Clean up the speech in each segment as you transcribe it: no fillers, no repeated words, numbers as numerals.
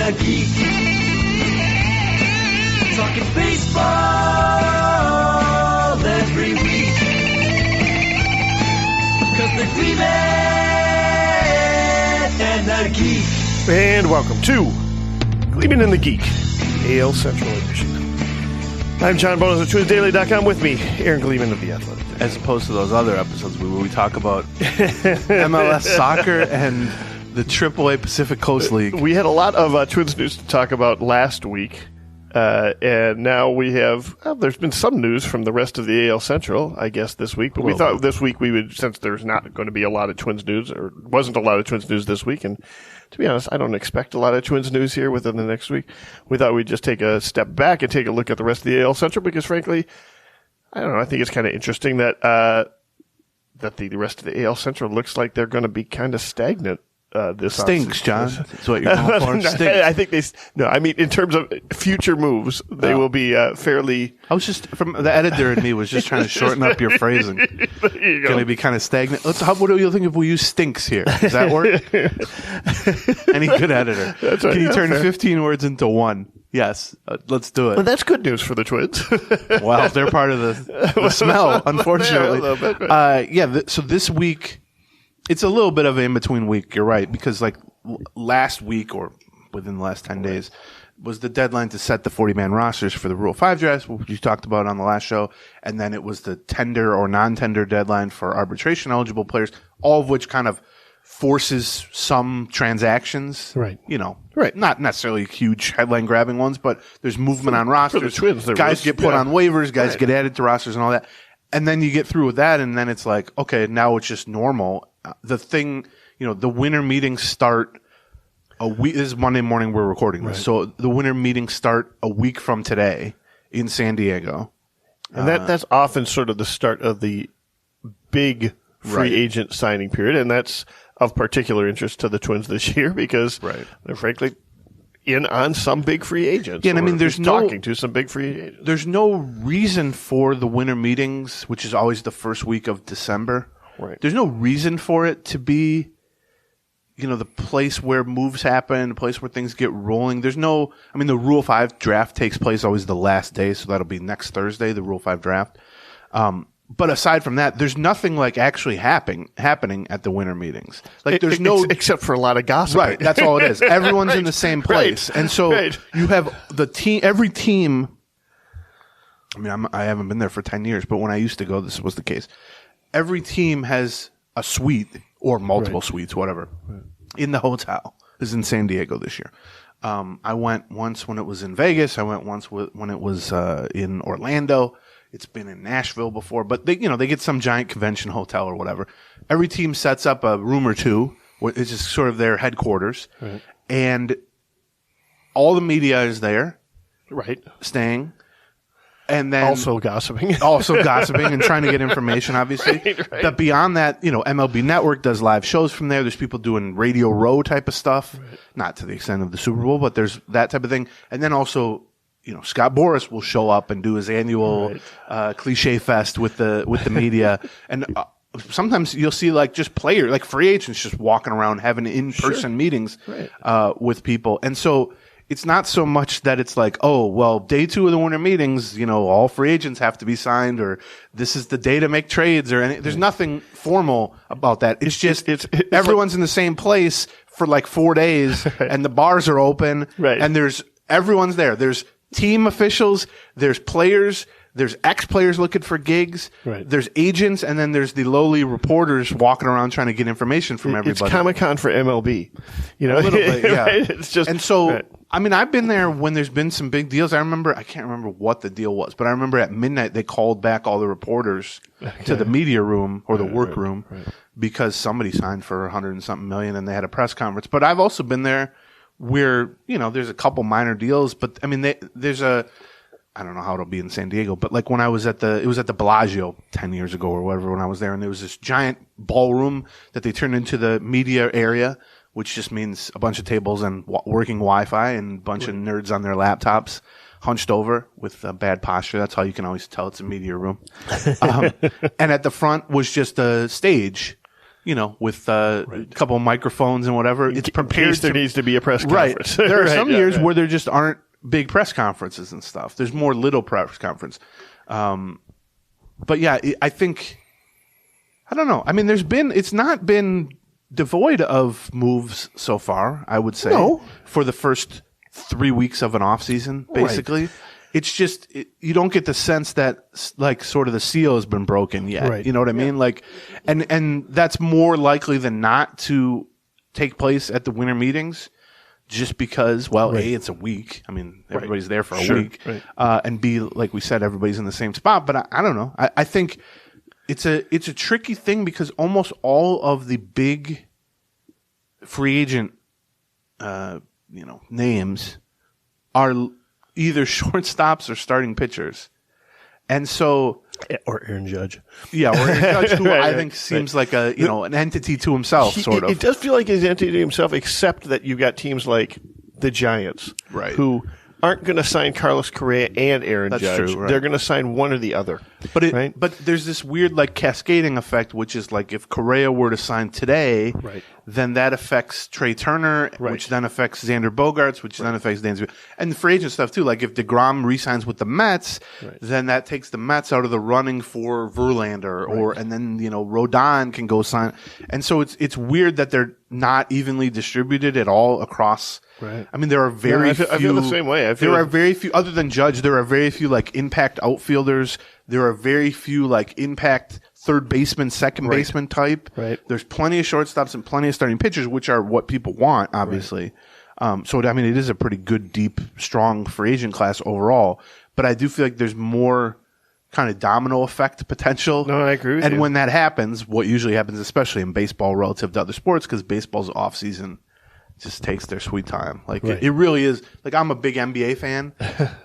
a geek. Talking baseball every week. 'Cause they're Gleeman and the Geek. And welcome to Gleeman and the Geek, AL Central Edition. I'm John Bonas of TwinsDaily.com. With me, Aaron Gleeman of The Athletic. As opposed to those other episodes where we talk about MLS soccer and the AAA Pacific Coast League. We had a lot of Twins news to talk about last week. And now we have, there's been some news from the rest of the AL Central, I guess, this week. But we thought this week we would, since there's not going to be a lot of Twins news, or wasn't a lot of Twins news this week, and to be honest, I don't expect a lot of Twins news here within the next week. We thought we'd just take a step back and take a look at the rest of the AL Central because, frankly, I don't know, I think it's kind of interesting that that the rest of the AL Central looks like they're going to be kind of stagnant. This stinks, John. That's what you're going for. Stinks. I think I mean, in terms of future moves, they will be fairly. I was just, from the editor and me was just trying to shorten up your phrasing. Going to be kind of stagnant. What do you think if we use stinks here? Does that work? Any good editor. That's right. Can you turn 15 words into one? Yes. Let's do it. Well, that's good news for the Twins. Well, they're part of the smell, unfortunately. So this week, it's a little bit of an in-between week, you're right, because like last week or within the last 10 days was the deadline to set the 40-man rosters for the Rule 5 drafts, which you talked about on the last show, and then it was the tender or non-tender deadline for arbitration-eligible players, all of which kind of forces some transactions. Right. You know, right. Not necessarily huge headline-grabbing ones, but there's movement on rosters. For the Twins, guys get put on waivers, guys get added to rosters and all that. And then you get through with that, and then it's like, okay, now it's just normal. The thing, the winter meetings start a week. This is Monday morning we're recording this. Right. So the winter meetings start a week from today in San Diego. And that's often sort of the start of the big free agent signing period. And that's of particular interest to the Twins this year because they're frankly in on some big free agents. Yeah, and I mean, there's talking to some big free agents. There's no reason for the winter meetings, which is always the first week of December. Right. There's no reason for it to be, the place where moves happen, the place where things get rolling. There's no, the Rule 5 draft takes place always the last day, so that'll be next Thursday, the Rule 5 draft. But aside from that, there's nothing like actually happening at the winter meetings. Like there's no, except for a lot of gossip. Right. That's all it is. Everyone's in the same place, and so you have the team. Every team. I haven't been there for 10 years, but when I used to go, this was the case. Every team has a suite or multiple suites, whatever, in the hotel. This is in San Diego this year. I went once when it was in Vegas. I went once when it was in Orlando. It's been in Nashville before, but they get some giant convention hotel or whatever. Every team sets up a room or two, which is just sort of their headquarters, and all the media is there, staying. And then also gossiping and trying to get information, obviously. Right. But beyond that, MLB Network does live shows from there. There's people doing Radio Row type of stuff, not to the extent of the Super Bowl, but there's that type of thing. And then also, Scott Boras will show up and do his annual cliche fest with the media. And sometimes you'll see like just players, like free agents, just walking around having in-person meetings with people. And so it's not so much that it's like, oh, well, day 2 of the winter meetings, all free agents have to be signed, or this is the day to make trades, or any. There's nothing formal about that. It's just everyone's in the same place for like 4 days, and the bars are open, and everyone's there. There's team officials, there's players, there's ex-players looking for gigs, there's agents, and then there's the lowly reporters walking around trying to get information from everybody. It's Comic-Con for MLB. A little bit, yeah. It's just, and so, I've been there when there's been some big deals. I can't remember what the deal was, but I remember at midnight they called back all the reporters to the media room or the work room because somebody signed for $100 and something million and they had a press conference. But I've also been there where, there's a couple minor deals, but there's I don't know how it'll be in San Diego, but like when I was it was at the Bellagio 10 years ago or whatever when I was there, and there was this giant ballroom that they turned into the media area, which just means a bunch of tables and working Wi-Fi and a bunch of nerds on their laptops hunched over with bad posture. That's how you can always tell it's a media room. And at the front was just a stage with a couple of microphones and whatever. It's prepared. There needs to be a press conference. Right. There are some years where there just aren't big press conferences and stuff. There's more little press conference. But yeah, I think, I don't know. I mean, it's not been devoid of moves so far, I would say, for the first 3 weeks of an off season, basically. Right. It's just, you don't get the sense that like sort of the seal has been broken yet. Right. You know what I mean? Like, and that's more likely than not to take place at the winter meetings. Just because, A, it's a week. I mean, everybody's there for a week. Right. And B, like we said, everybody's in the same spot. But I don't know. I think it's a tricky thing because almost all of the big free agent, names are either shortstops or starting pitchers. And so, or Aaron Judge. Yeah, or Aaron Judge, who I think seems like an entity to himself, sort of. It does feel like he's an entity to himself, except that you've got teams like the Giants, who aren't going to sign Carlos Correa and Aaron Judge. That's true, right. They're going to sign one or the other. But there's this weird like cascading effect, which is like if Correa were to sign today, then that affects Trey Turner, which then affects Xander Bogaerts, which then affects Dan. And the free agent stuff too. Like if DeGrom re-signs with the Mets, then that takes the Mets out of the running for Verlander, and then Rodon can go sign. And so it's weird that they're not evenly distributed at all across. Right. I mean, there are very few. I feel the same way. There are very few, other than Judge, there are very few like impact outfielders. There are very few like impact third baseman, second baseman type. Right. There's plenty of shortstops and plenty of starting pitchers, which are what people want, obviously. So, I mean, it is a pretty good, deep, strong free agent class overall. But I do feel like there's more kind of domino effect potential. No, I agree with you. And when that happens, what usually happens, especially in baseball relative to other sports, because baseball's off season just takes their sweet time. Like it really is. Like I'm a big NBA fan,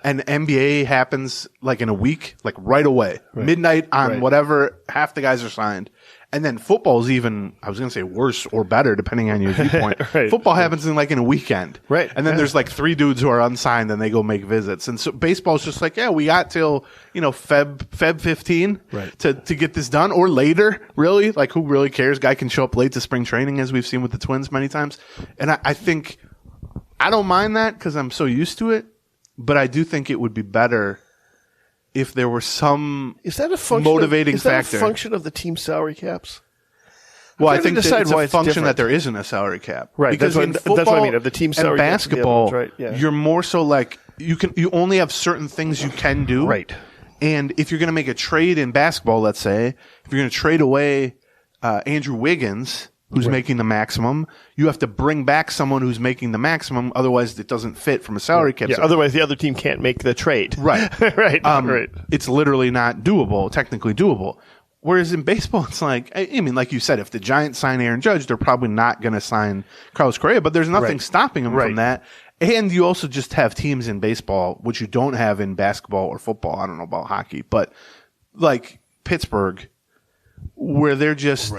and NBA happens like in a week, like right away, midnight on whatever. Half the guys are signed, and then football's even. I was going to say worse or better depending on your viewpoint. Football happens in like in a weekend, and then there's like 3 dudes who are unsigned and they go make visits, and so baseball's just like we got till Feb 15 to get this done or later. Really, like who really cares? Guy can show up late to spring training as we've seen with the Twins many times, and I think I don't mind that because I'm so used to it, but I do think it would be better if there were some motivating factor. Is that a function of the team salary caps? Well, I think it's a function that there isn't a salary cap. Right. Because that's what I mean. Of the team salary and basketball, you're more so like you only have certain things you can do. Right. And if you're going to make a trade in basketball, let's say, if you're going to trade away Andrew Wiggins, who's making the maximum, you have to bring back someone who's making the maximum. Otherwise, it doesn't fit from a salary cap. Yeah, otherwise, the other team can't make the trade. Right. right. It's literally not doable, technically doable. Whereas in baseball, it's like, I mean, like you said, if the Giants sign Aaron Judge, they're probably not going to sign Carlos Correa, but there's nothing stopping them from that. And you also just have teams in baseball, which you don't have in basketball or football. I don't know about hockey, but like Pittsburgh, where they're just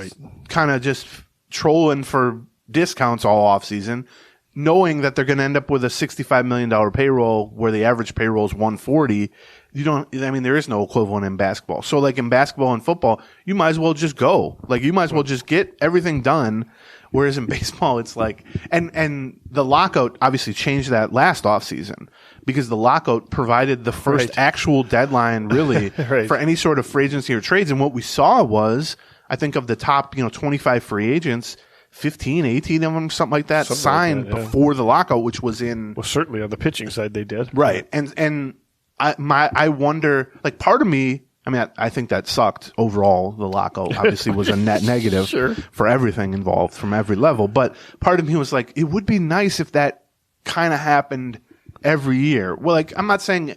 kind of just trolling for discounts all off season, knowing that they're going to end up with a $65 million payroll where the average payroll is $140. There is no equivalent in basketball. So like in basketball and football, you might as well just go. Like you might as well just get everything done. Whereas in baseball, it's like, and the lockout obviously changed that last offseason because the lockout provided the first actual deadline really for any sort of free agency or trades. And what we saw was, I think of the top, 25 free agents, 15, 18 of them, something like that, signed before the lockout, which was in. Well, certainly on the pitching side, they did. Right. And I wonder, like part of me, I think that sucked overall. The lockout obviously was a net negative for everything involved from every level. But part of me was like, it would be nice if that kind of happened every year. Well, like I'm not saying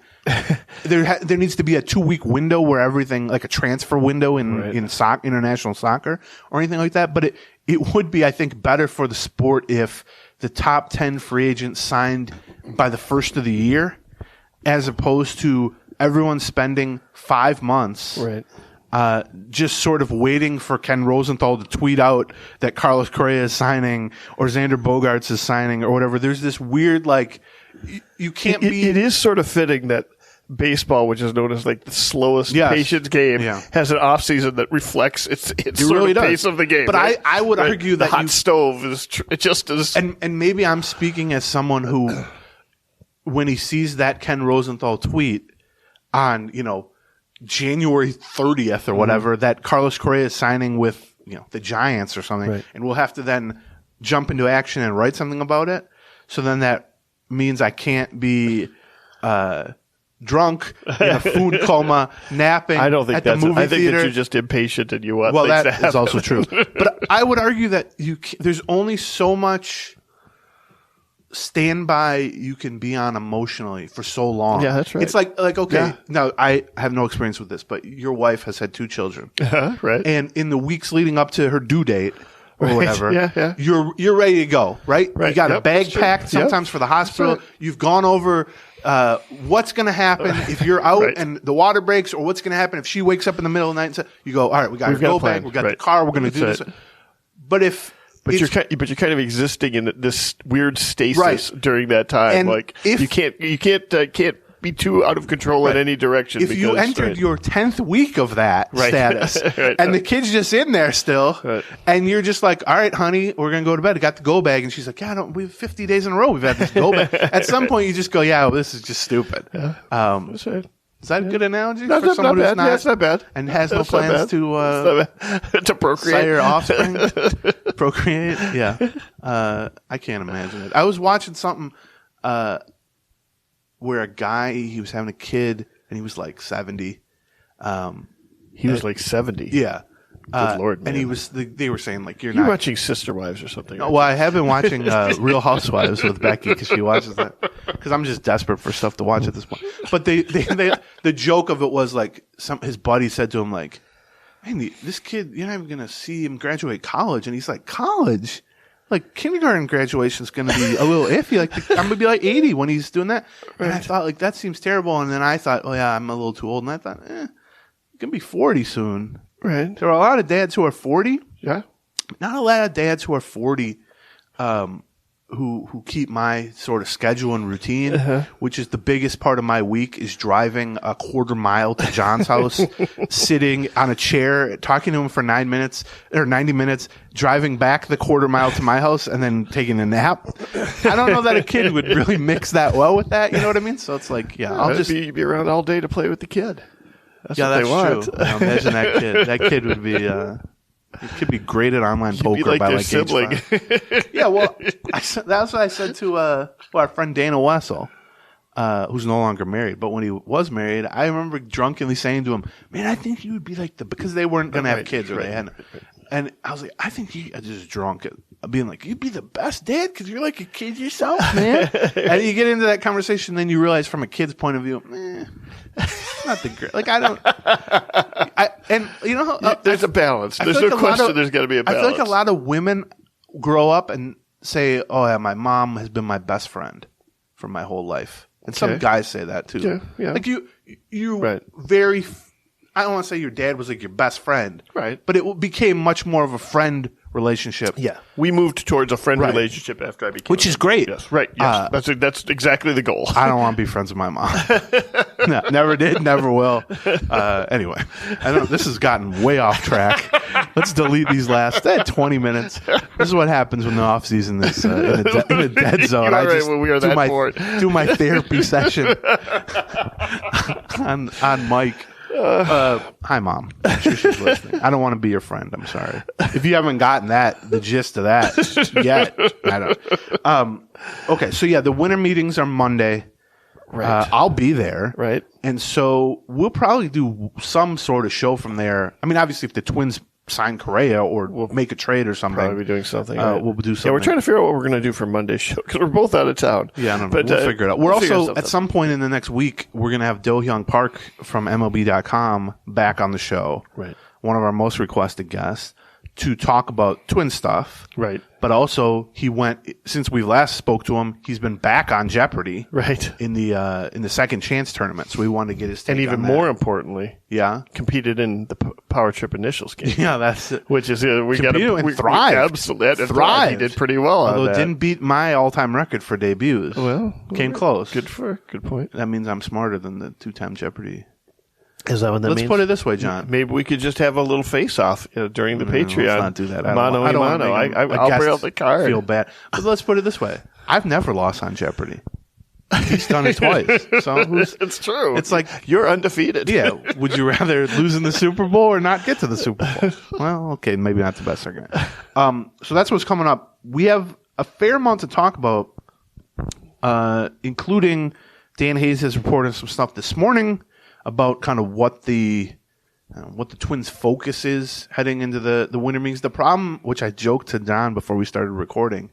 there needs to be a 2-week window where everything, like a transfer window in international soccer or anything like that. But it would be, I think, better for the sport if the top 10 free agents signed by the first of the year, as opposed to everyone spending 5 months just sort of waiting for Ken Rosenthal to tweet out that Carlos Correa is signing or Xander Bogaerts is signing or whatever. There's this weird, like, you can't be. It is sort of fitting that baseball, which is known as like the slowest patience game, has an off season that reflects its sort really of does. pace of the game. But right? I would argue the that hot stove is just as and maybe I'm speaking as someone who, when he sees that Ken Rosenthal tweet on January 30th or whatever, that Carlos Correa is signing with the Giants or something, and we'll have to then jump into action and write something about it. So then that means I can't be drunk in a food coma, napping. I don't think at the movie I think theater. that you're just impatient and you want. Well, things that to happen. is also true. But I would argue that there's only so much standby you can be on emotionally for so long. Yeah, that's right. It's like okay, now I have no experience with this, but your wife has had 2 children, right? And in the weeks leading up to her due date or whatever, you're ready to go, right? You got a bag packed sometimes for the hospital. You've gone over what's going to happen if you're out and the water breaks, or what's going to happen if she wakes up in the middle of the night and says, you go, all right, we got to go back, we got the car, we're going to do this. But you're kind of existing in this weird stasis during that time. And you can't be too out of control in any direction. If you entered your 10th week of that status, and the kid's just in there still, and you're just like, all right, honey, we're gonna go to bed. I got the go bag, and she's like, yeah, we have 50 days in a row we've had this go bag. At some point, you just go, yeah, well, this is just stupid. That's right. Is that a good analogy for someone who's not? It's not bad. And has no plans to procreate, sire offspring, procreate? Yeah. I can't imagine it. I was watching something where a guy, he was having a kid, and he was like 70. He was like 70? Yeah. Good Lord, man. And he was. They were saying like, you're watching Sister Wives or something. Well, I have been watching Real Housewives with Becky because she watches that. Because I'm just desperate for stuff to watch at this point. But the joke of it was like his buddy said to him like, "Man, this kid, you're not even gonna see him graduate college," and he's like, "College? Like kindergarten graduation is gonna be a little iffy. Like I'm gonna be like 80 when he's doing that." And I thought like that seems terrible. And then I thought, oh yeah, I'm a little too old. And I thought, I'm gonna be 40 soon. Right. There are a lot of dads who are 40. Yeah. Not a lot of dads who are 40 who keep my sort of schedule and routine, which is the biggest part of my week is driving a quarter mile to John's house, sitting on a chair, talking to him for 9 minutes or 90 minutes, driving back the quarter mile to my house, and then taking a nap. I don't know that a kid would really mix that well with that. You know what I mean? So it's like, I'll just be around all day to play with the kid. That's what that's they want. True. Imagine that kid. That kid would be. He could be great at online poker by like sibling. age 5. Yeah, well, that's what I said to our friend Dana Wessel, who's no longer married. But when he was married, I remember drunkenly saying to him, "Man, I think you would be like because they weren't going to have kids or they hadn't." And I was like, "I think you just drunk it." Being like, you'd be the best dad because you're like a kid yourself, man. And you get into that conversation, then you realize from a kid's point of view, not the great. Like there's a balance. There's no question. There's got to be a balance. I feel like a lot of women grow up and say, "Oh yeah, my mom has been my best friend for my whole life," and some guys say that too. Yeah. Like you very. I don't want to say your dad was like your best friend, right? But it became much more of a friend relationship. Yeah, we moved towards a friend relationship after I became, which is great. Yes, right. Yes, that's exactly the goal. I don't want to be friends with my mom. No, never did, never will. Anyway, I don't. This has gotten way off track. Let's delete these last 20 minutes. This is what happens when the off season is in a dead zone. I just do my therapy session on Mike. Hi, Mom. I'm sure she's listening. I don't want to be your friend. I'm sorry. If you haven't gotten the gist of that yet, I don't. Okay, so yeah, the winter meetings are Monday. Right. I'll be there. Right. And so we'll probably do some sort of show from there. I mean, obviously, if the Twins sign Correa or we'll make a trade or something. Probably be doing something. We'll do something. Yeah, we're trying to figure out what we're going to do for Monday's show because we're both out of town. Yeah, I don't know. But we'll figure it out. We're also, at some point in the next week, we're going to have Do-Hyung Park from MLB.com back on the show. Right. One of our most requested guests to talk about Twin stuff. Right. But also, he went since we last spoke to him. He's been back on Jeopardy, Right. in the Second Chance tournament. So we wanted to get his take And even on that. more importantly, yeah, competed in the Power Trip Initials game. yeah, that's it. Which is we got and thrived. Absolutely Thrived. He did pretty well on Although that. it didn't beat my all-time record for debuts. Well, came close. Good point. That means I'm smarter than the two-time Jeopardy. Is that what that Let's means? put it this way, John. Maybe we could just have a little face-off during the Patreon. Let's not do that. Mano I a don't wanna mano. make him a I'll guest bring out the card. Feel bad, but let's put it this way: I've never lost on Jeopardy. He's done it twice. So It's true. It's like you're undefeated. yeah. Would you rather lose in the Super Bowl or not get to the Super Bowl? Well, okay, maybe not the best argument. So that's what's coming up. We have a fair amount to talk about, including Dan Hayes has reported some stuff this morning about kind of what the Twins' focus is heading into the winter meetings. The problem, which I joked to Don before we started recording,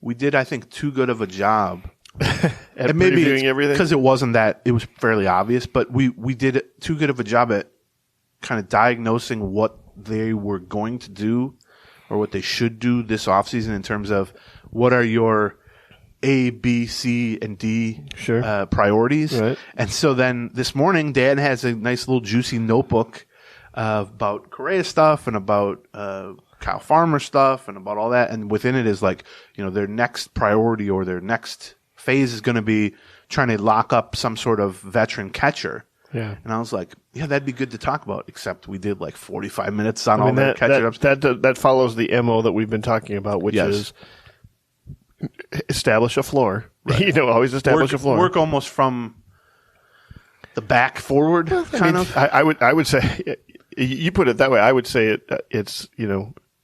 we did, I think, too good of a job At previewing everything? because it wasn't that it was fairly obvious, but we did too good of a job at kind of diagnosing what they were going to do or what they should do this offseason in terms of what are your A, B, C, and D Sure. priorities. Right. And so then this morning, Dan has a nice little juicy notebook about Correa stuff and about Kyle Farmer stuff and about all that. And within it is like, their next priority or their next phase is going to be trying to lock up some sort of veteran catcher. Yeah. And I was like, yeah, that'd be good to talk about, except we did like 45 minutes on all that catcher. That follows the MO that we've been talking about, which Yes. is establish a floor. Right. Always establish a floor. Work almost from the back forward, kind of. I would say you put it that way. I would say it's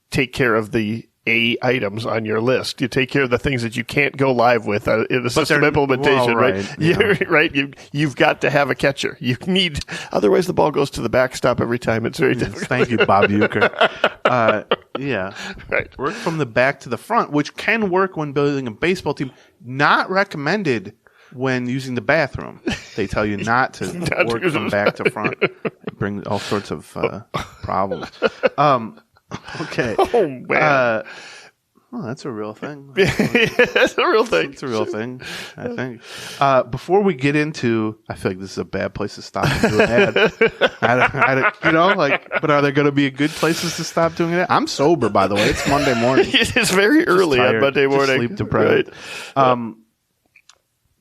take care of the A items on your list. You take care of the things that you can't go live with in the system implementation, well, right? yeah. Right. You've got to have a catcher. You need, otherwise the ball goes to the backstop every time. It's very difficult. Thank you, Bob Uecker. Yeah. Right. Work from the back to the front, which can work when building a baseball team. Not recommended when using the bathroom. They tell you not to work from back to front. It brings all sorts of problems. Okay. Oh, man. That's a real thing. That's a real thing. It's a real thing, I think. Before we get into, I feel like this is a bad place to stop and do an ad. But are there going to be good places to stop doing it? I'm sober, by the way. It's Monday morning. It's very early on Monday morning. Sleep deprived. Right.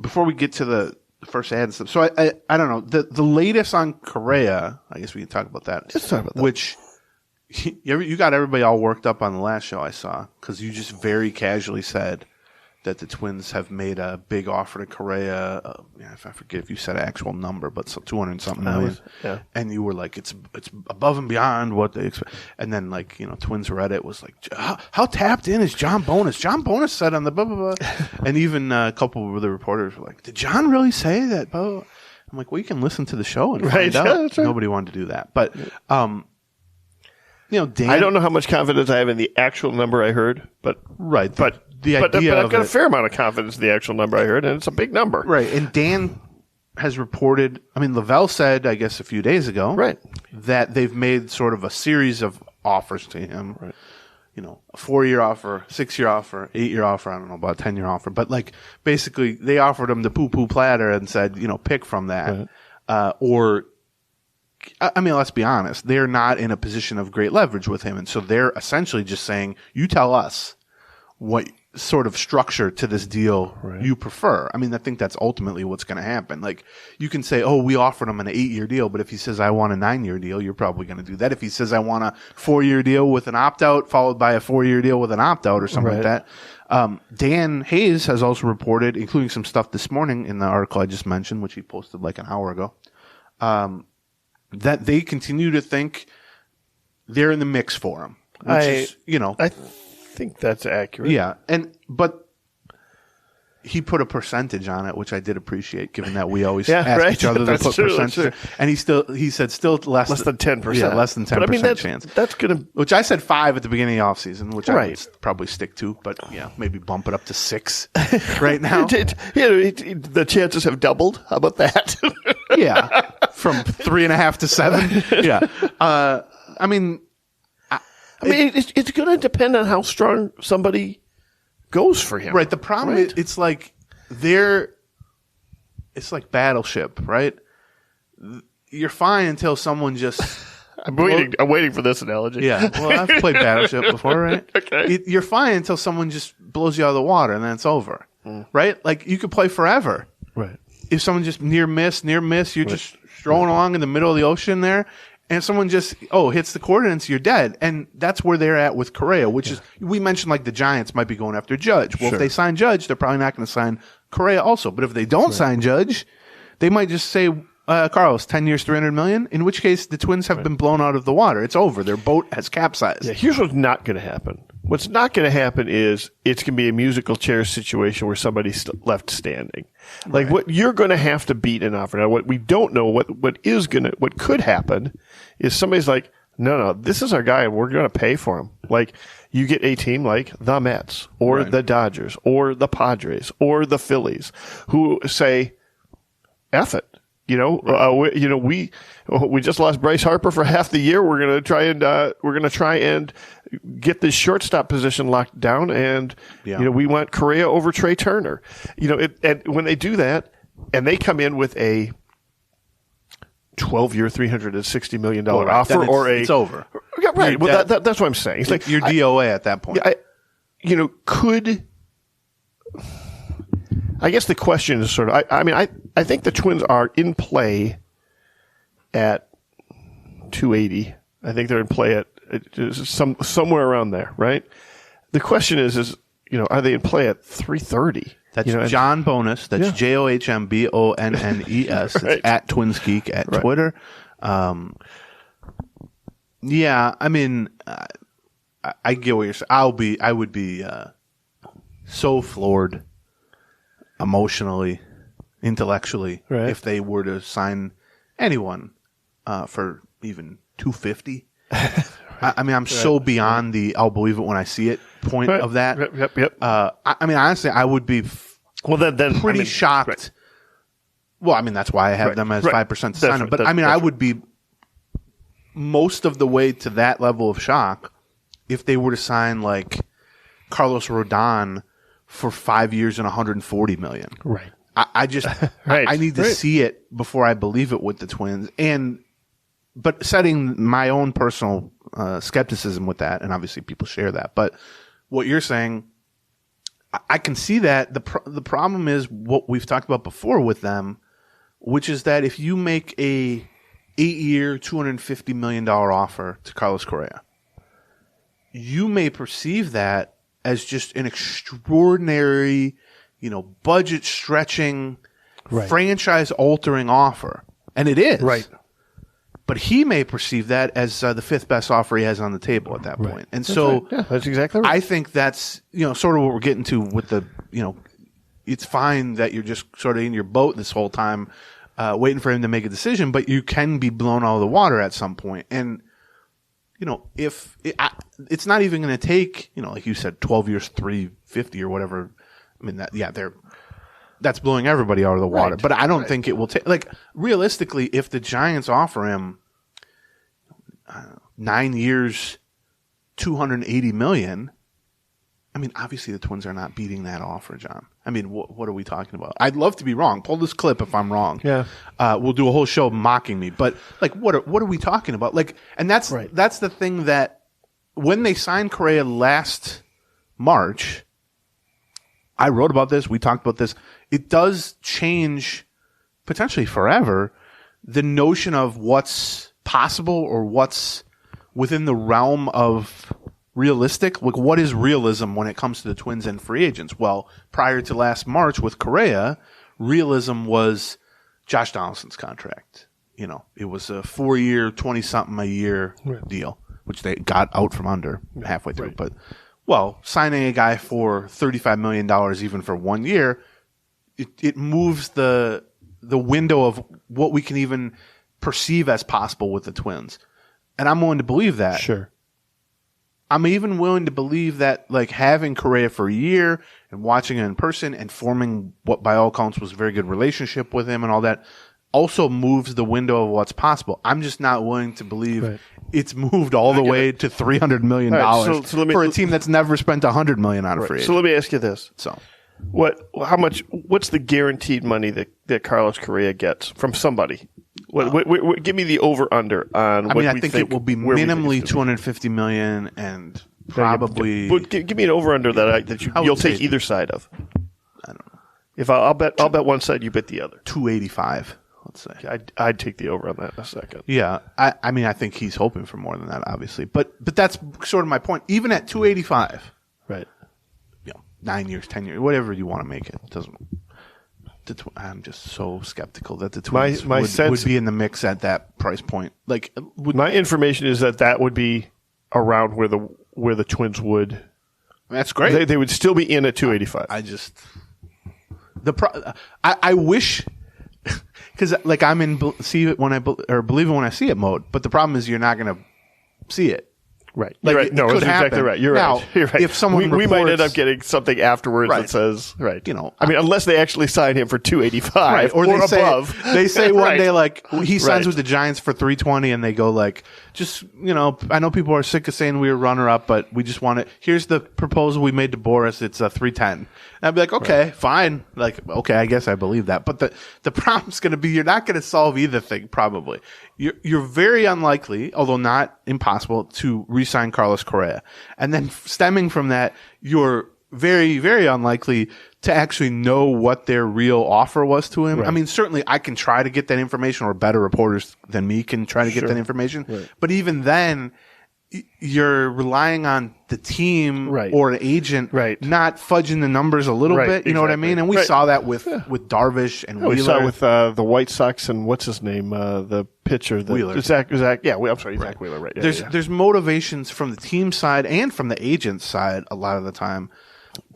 Before we get to the first ad and stuff, so I don't know the latest on Correa. I guess we can talk about that. Let's talk about that. Which you got everybody all worked up on the last show I saw because you just very casually said that the Twins have made a big offer to Correa. I forget if you said an actual number, but 200 something million. Yeah. And you were like, it's above and beyond what they expect. And then Twins Reddit was like, how tapped in is John Bonus? John Bonus said on the blah blah blah. And even a couple of the reporters were like, did John really say that? Blah? I'm like, well, you can listen to the show and find out. Yeah, that's right. Nobody wanted to do that, but Dan, I don't know how much confidence I have in the actual number I heard, but the idea I've got a it. fair amount of confidence in the actual number I heard, and it's a big number. Right. And Dan has reported, Lavelle said, I guess a few days ago, Right. that they've made sort of a series of offers to him. Right. A 4-year offer, 6-year offer, 8-year offer, I don't know about a 10-year offer, but basically they offered him the poo-poo platter and said, pick from that. Right. Let's be honest, they're not in a position of great leverage with him. And so they're essentially just saying, you tell us what sort of structure to this deal you prefer. I think that's ultimately what's going to happen. You can say, oh, we offered him an 8-year deal, but if he says I want a 9-year deal, you're probably going to do that. If he says I want a 4-year deal with an opt-out followed by a 4-year deal with an opt-out or something like that. Dan Hayes has also reported, including some stuff this morning in the article I just mentioned, which he posted like an hour ago, that they continue to think they're in the mix for him. I think that's accurate. Yeah, but he put a percentage on it, which I did appreciate, given that we always ask each other to put percentage. And he said still less than 10%. Yeah, less than 10% chance. That's gonna. Which I said 5 at the beginning of the offseason, which I would probably stick to, but maybe bump it up to 6 right now. The chances have doubled. How about that? Yeah, from 3.5 to 7. Yeah, it's it's going to depend on how strong somebody goes for him. Right. The problem is, it's like it's like Battleship, right? You're fine until someone just. I'm waiting for this analogy. Yeah. Well, I've played Battleship before, right? Okay. You're fine until someone just blows you out of the water, and then it's over, right? Like you could play forever. Right. If someone just near miss, you're just strolling along in the middle of the ocean there, and someone just hits the coordinates, you're dead. And that's where they're at with Correa, which is, we mentioned like the Giants might be going after Judge. Well, if they sign Judge, they're probably not going to sign Correa also. But if they don't sign Judge, they might just say, Carlos, 10 years, $300 million, in which case the Twins have been blown out of the water. It's over. Their boat has capsized. Yeah, here's what's not going to happen. What's not going to happen is it's going to be a musical chairs situation where somebody's left standing. Like what you're going to have to beat an offer. Now, what we don't know, what could happen is somebody's like, no, this is our guy and we're going to pay for him. Like you get a team like the Mets or the Dodgers or the Padres or the Phillies who say, F it. We just lost Bryce Harper for half the year. We're going to try and get this shortstop position locked down. And, we want Correa over Trey Turner. And when they do that and they come in with a 12-year, $360 million offer it's over. Right. Well, that's what I'm saying. It's like you're DOA at that point. I guess the question is sort of, I think the Twins are in play at 280. I think they're in play at somewhere around there, right? The question is, are they in play at 330? That's John Bonus. That's JOHNBONNES. It's at Twins Geek at Twitter. I get what you're saying. I would be so floored emotionally, intellectually, if they were to sign anyone for even 250. I'm so beyond the I'll believe it when I see it point of that. Yep. Honestly, I would be pretty shocked. Right. Well, that's why I have them as 5% to sign them. But I would be most of the way to that level of shock if they were to sign like Carlos Rodon for 5 years and $140 million. Right. I just I need to see it before I believe it with the Twins. But setting my own personal skepticism with that, and obviously people share that. But what you're saying, I can see that. The problem is what we've talked about before with them, which is that if you make a 8-year, $250 million offer to Carlos Correa, you may perceive that as just an extraordinary, budget stretching, franchise altering offer. And it is. Right. But he may perceive that as the fifth best offer he has on the table at that point. And so that's exactly right. I think that's, sort of what we're getting to with the, it's fine that you're just sort of in your boat this whole time, waiting for him to make a decision, but you can be blown out of the water at some point. And, if it's not even going to take, like you said, 12 years, 350 or whatever. That's blowing everybody out of the water. Right. But I don't think it will take, realistically, if the Giants offer him 9 years, $280 million, obviously the Twins are not beating that offer, John. What are we talking about? I'd love to be wrong. Pull this clip if I'm wrong. Yeah. We'll do a whole show mocking me. But what are we talking about? And that's the thing that when they signed Correa last March, I wrote about this. We talked about this. It does change potentially forever the notion of what's possible or what's within the realm of realistic. What is realism when it comes to the Twins and free agents? Well, prior to last March with Correa, realism was Josh Donaldson's contract. It was a 4-year, 20-something a year deal, which they got out from under halfway through. But signing a guy for $35 million even for 1 year, it moves the window of what we can even perceive as possible with the Twins. And I'm willing to believe that. Sure. I'm even willing to believe that having Correa for a year and watching him in person and forming what by all accounts was a very good relationship with him and all also moves the window of what's possible. I'm just not willing to believe it's moved all the way to $300 million for a team that's never spent $100 million on a free agent. So let me ask you this. So, what's the guaranteed money that Carlos Correa gets from somebody? Give me the over-under on what I think it will be minimally $250 million and probably... But give me an over-under that you'll take either side of. I don't know. If I'll bet one side, you bet the other. 285, let's say. I'd take the over on that in a second. Yeah. I think he's hoping for more than that, obviously. But that's sort of my point. Even at 285, right? 9 years, 10 years, whatever you want to make it. I'm just so skeptical that the Twins would be in the mix at that price point. My information is that would be around where the Twins would. That's great. They would still be in at 285. I wish, because I'm in see it when or believe it when I see it mode. But the problem is you're not going to see it. Right. You're right. No, that's exactly right. You're right. If someone we might end up getting something afterwards that says, unless they actually sign him for 285 or above. They say one day he signs with the Giants for 320 and they go I know people are sick of saying we were runner up, but we just want it. Here's the proposal we made to Boris. It's a 310. And I'd be like, okay, fine. Okay, I guess I believe that. But the problem's going to be you're not going to solve either thing probably. You're very unlikely, although not impossible, to re-sign Carlos Correa. And then stemming from that, you're very, very unlikely to actually know what their real offer was to him. Right. I mean, certainly I can try to get that information, or better reporters than me can try to get that information. Right. But even then, you're relying on the team or an agent not fudging the numbers a little bit. You know what I mean? And we saw that with Darvish and Wheeler. We saw it with the White Sox and what's his name, the pitcher, Wheeler. Zach. I'm sorry, Zach Wheeler. Right. Yeah, there's motivations from the team side and from the agent side a lot of the time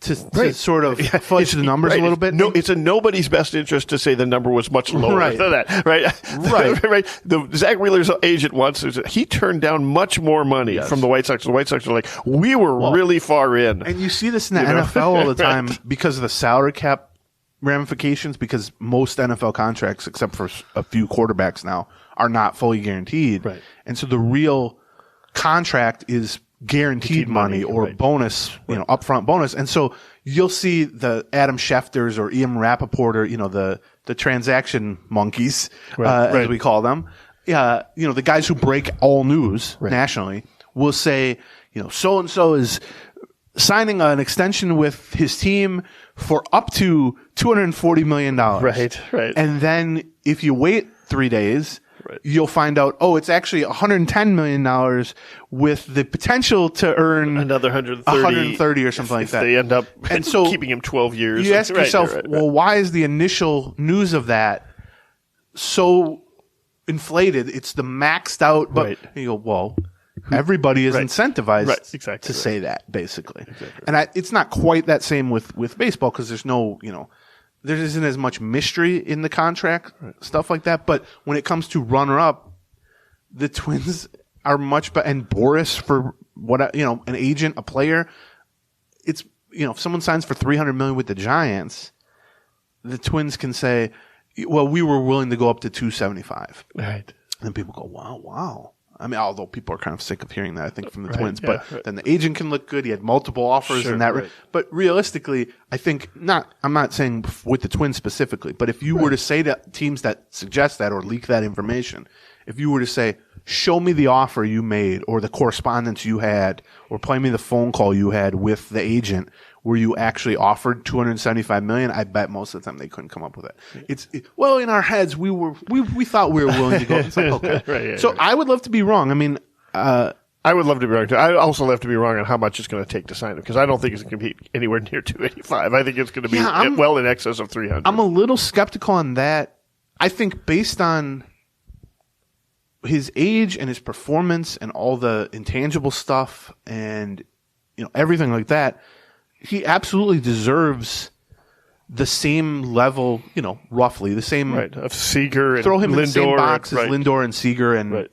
to sort of fudge the numbers a little bit. No, it's in nobody's best interest to say the number was much lower than that. Right. The Zach Wheeler's agent once, he turned down much more money from the White Sox. The White Sox are like, we were really far in. And you see this in the NFL all the time because of the salary cap ramifications, because most NFL contracts, except for a few quarterbacks now, are not fully guaranteed. Right. And so the real contract is guaranteed money or bonus, upfront bonus. And so you'll see the Adam Schefters or Ian Rappaport or, the transaction monkeys, as we call them. The guys who break all news nationally will say, so-and-so is signing an extension with his team for up to $240 million. Right. And then if you wait 3 days, you'll find out, it's actually $110 million with the potential to earn another 130 or something like that. They end up keeping him 12 years. You ask yourself, why is the initial news of that so inflated? It's the maxed out, but you go, everybody is incentivized to say that, basically. Exactly. And it's not quite that same with baseball because there's no, there isn't as much mystery in the contract, stuff like that. But when it comes to runner-up, the Twins are much better. And Boris for an agent, a player. It's if someone signs for $300 million with the Giants, the Twins can say, "Well, we were willing to go up to $275." Right. And people go, "Wow." I mean, although people are kind of sick of hearing that, I think, from the Twins. But then the agent can look good. He had multiple offers in that. But realistically, I think I'm not saying with the Twins specifically, but if you were to say to teams that suggest that or leak that information, if you were to say, show me the offer you made or the correspondence you had or play me the phone call you had with the agent where you actually offered $275 million, I bet most of the time they couldn't come up with it. In our heads we thought we were willing to go. It's like, okay. I would love to be wrong. I mean, I would love to be wrong too. I also love to be wrong on how much it's going to take to sign him because I don't think it's going to be anywhere near 285. I think it's going to be well in excess of 300. I'm a little skeptical on that. I think based on his age and his performance and all the intangible stuff and everything like that, he absolutely deserves the same level, roughly the same of Seager and throw him Lindor, in the same box as Lindor and Seager and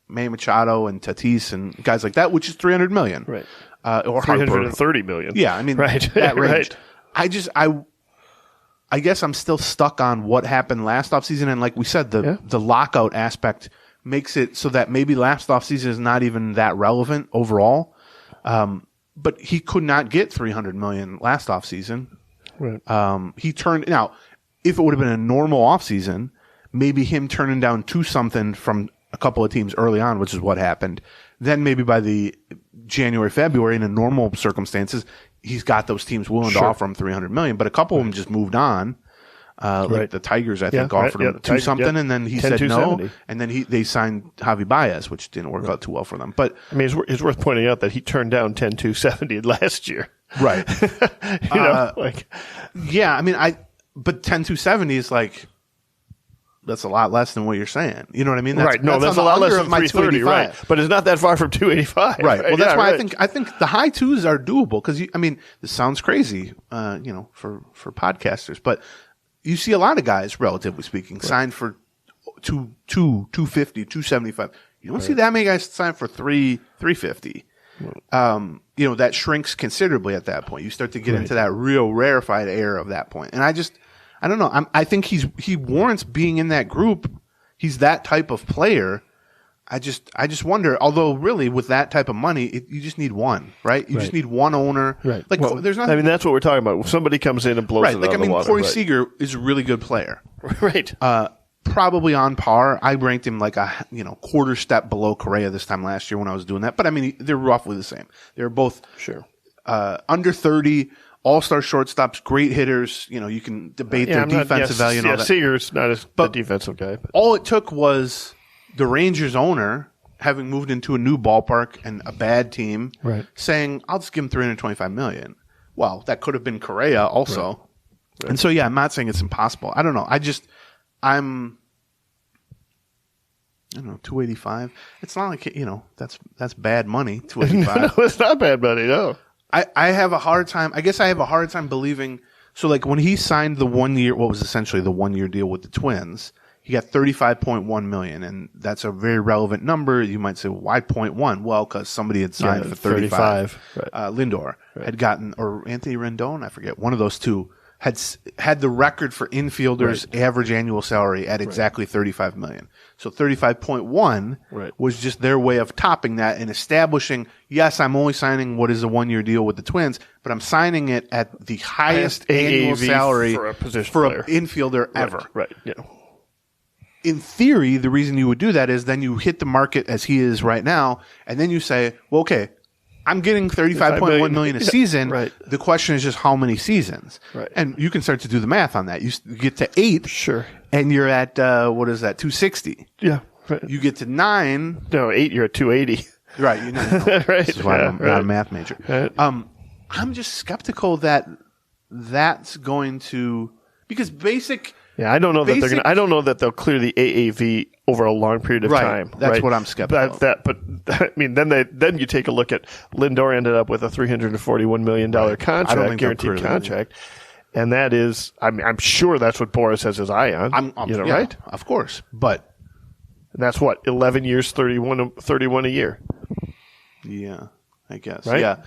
Manny Machado and Tatis and guys like that, which is $300 million, or $330 million. Yeah, I mean that range. I guess I'm still stuck on what happened last offseason. And like we said, the lockout aspect makes it so that maybe last offseason is not even that relevant overall. But he could not get $300 million last offseason. Right. Now, if it would have been a normal offseason, maybe him turning down something from a couple of teams early on, which is what happened. Then maybe by the January, February, in a normal circumstances, he's got those teams willing to offer him $300 million. But a couple of them just moved on. Like the Tigers, I think, offered him two something, and then he said no, and then they signed Javi Baez, which didn't work out too well for them. But I mean, it's worth pointing out that he turned down 10-270 last year. Right. Yeah, I mean, but 10-270 is like, that's a lot less than what you're saying. You know what I mean? That's a lot less than 330, right? But it's not that far from 285. Right. Well, that's why I think the high twos are doable because I mean, this sounds crazy, for podcasters, but you see a lot of guys, relatively speaking, signed for 250, 275. You don't see that many guys signed for 350. That shrinks considerably at that point. You start to get into that real rarefied air of that point. And I don't know. I think he warrants being in that group. He's that type of player. I just wonder. Although, really, with that type of money, you just need one, right? You just need one owner, right? Like, there's nothing. I mean, that's what we're talking about. If somebody comes in and blows it out of the water, Corey Seager is a really good player, right? Probably on par. I ranked him like a quarter step below Correa this time last year when I was doing that. But I mean, they're roughly the same. They're both under 30. All-star shortstops, great hitters. You can debate their defensive value and all that. Seager's not a defensive guy. But. All it took was the Rangers owner, having moved into a new ballpark and a bad team, saying, I'll just give him $325 million. Well, that could have been Correa also. Right. And so, I'm not saying it's impossible. I don't know. I'm 285. It's not like, that's bad money, 285. No, it's not bad money, no. I have a hard time. I guess I have a hard time believing. So, like, when he signed the 1 year, what was essentially the 1 year deal with the Twins, he got $35.1 million, and that's a very relevant number. You might say, why 0.1? Well, because somebody had signed for 35. Right. Lindor had gotten, or Anthony Rendon, I forget, one of those two had the record for infielders' average annual salary at exactly $35 million. So 35.1 was just their way of topping that and establishing, yes, I'm only signing what is a 1 year deal with the Twins, but I'm signing it at the highest annual salary for an infielder ever. Right. Yeah. In theory, the reason you would do that is then you hit the market as he is right now, and then you say, well, okay, I'm getting $35.1 million a season. Right. The question is just how many seasons. Right. And you can start to do the math on that. You get to 8. Sure. And you're at, what is that, 260. Yeah. Right. You get to 9. No, 8, you're at 280. Right. You know. Right. This is why I'm not a math major. Right. I'm just skeptical that that's going to, because basic. Yeah, I don't know that they're going. I don't know that they'll clear the AAV over a long period of time. That's what I'm skeptical of. But I mean, then you take a look at Lindor ended up with a $341 million contract, guaranteed contract, and that is, I'm sure that's what Boris has his eye on. Right? Of course, but that's what 11 years, 31 a year. Yeah, I guess. Right? Yeah,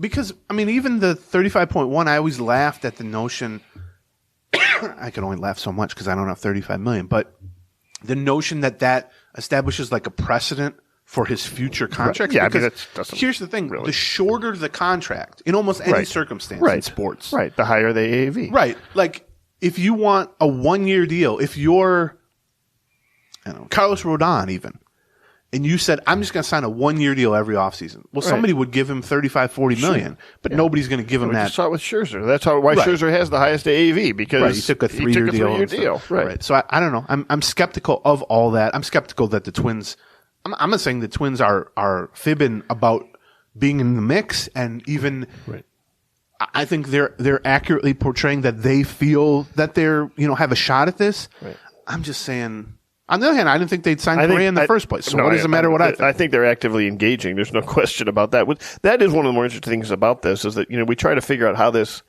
because I mean, even the 35.1, I always laughed at the notion. I can only laugh so much because I don't have $35 million, but the notion that establishes like a precedent for his future contracts. Right. Yeah, because here's the thing: the shorter the contract, in almost any circumstance in sports, the higher the AAV. Right. Like if you want a 1 year deal, if you're, Carlos Rodon even, and you said, I'm just going to sign a 1 year deal every offseason. Well, somebody would give him $35-40 million, but nobody's going to give him that. We just saw it with Scherzer. That's why Scherzer has the highest AAV, because he took a 3 year deal. Right. So I don't know. I'm skeptical of all that. I'm skeptical that the Twins, I'm not saying the Twins are fibbing about being in the mix, and even I think they're accurately portraying that they feel that they're, have a shot at this. Right. I'm just saying. On the other hand, I didn't think they'd sign Correa in the first place. So what does it matter what I think? I think they're actively engaging. There's no question about that. That is one of the more interesting things about this, is that we try to figure out how this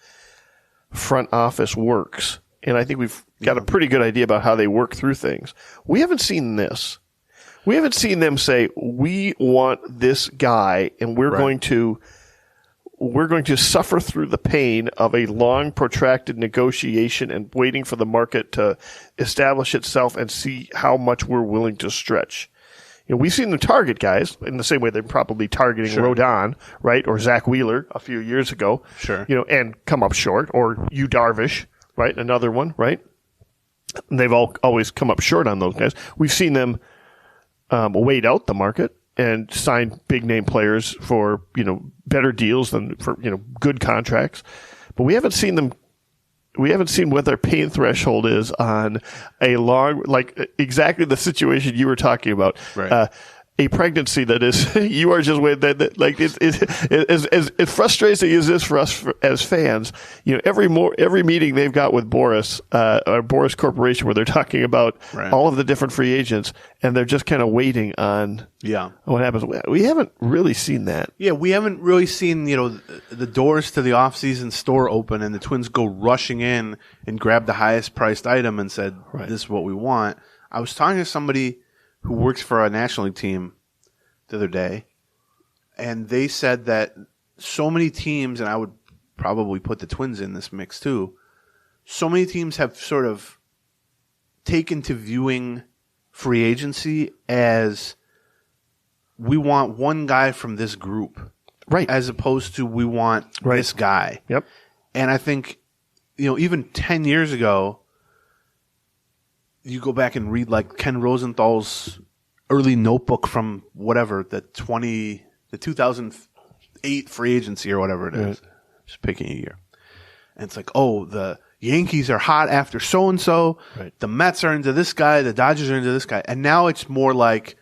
front office works, and I think we've got a pretty good idea about how they work through things. We haven't seen this. We haven't seen them say, we want this guy, and we're going to we're going to suffer through the pain of a long, protracted negotiation and waiting for the market to establish itself and see how much we're willing to stretch. We've seen them target guys in the same way they're probably targeting Rodon, right, or Zach Wheeler a few years ago, and come up short, or Yu Darvish, right, another one, right. And they've always come up short on those guys. We've seen them wait out the market and sign big name players for better deals than for good contracts, but we haven't seen them. We haven't seen what their pain threshold is on a long, exactly the situation you were talking about. Right. A pregnancy that is, you are just with that, like as frustrating as this for us as fans. Every meeting they've got with Boris, or Boris Corporation, where they're talking about all of the different free agents, and they're just kind of waiting on what happens. We haven't really seen that. Yeah, we haven't really seen the doors to the off-season store open, and the Twins go rushing in and grab the highest priced item and said, "This is what we want." I was talking to somebody who works for a National League team the other day, and they said that so many teams, and I would probably put the Twins in this mix too, so many teams have sort of taken to viewing free agency as we want one guy from this group, right, as opposed to we want this guy. Yep. And I think, even 10 years ago, you go back and read like Ken Rosenthal's early notebook from whatever, the 2008 free agency or whatever it is. Just picking a year. And it's like, oh, the Yankees are hot after so-and-so. Right. The Mets are into this guy. The Dodgers are into this guy. And now it's more like,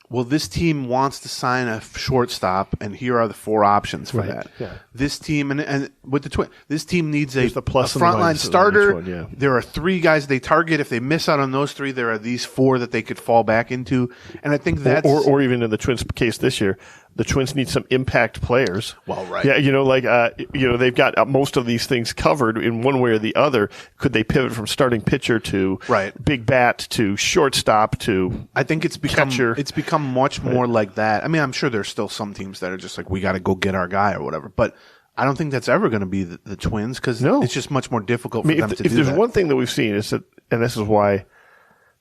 well, this team wants to sign a shortstop, and here are the 4 options for that. Yeah. This team, and with the Twins, this team needs a frontline starter. There are 3 guys they target. If they miss out on those 3, there are these 4 that they could fall back into. And I think that's... Or even in the Twins' case this year, the Twins need some impact players. Well, right. Yeah, they've got most of these things covered in one way or the other. Could they pivot from starting pitcher to big bat to shortstop to I think it's become catcher? It's become much more like that. I mean, I'm sure there's still some teams that are just like, we got to go get our guy or whatever. But I don't think that's ever going to be the Twins, because it's just much more difficult for them to do that. If there's one thing that we've seen is that, and this is why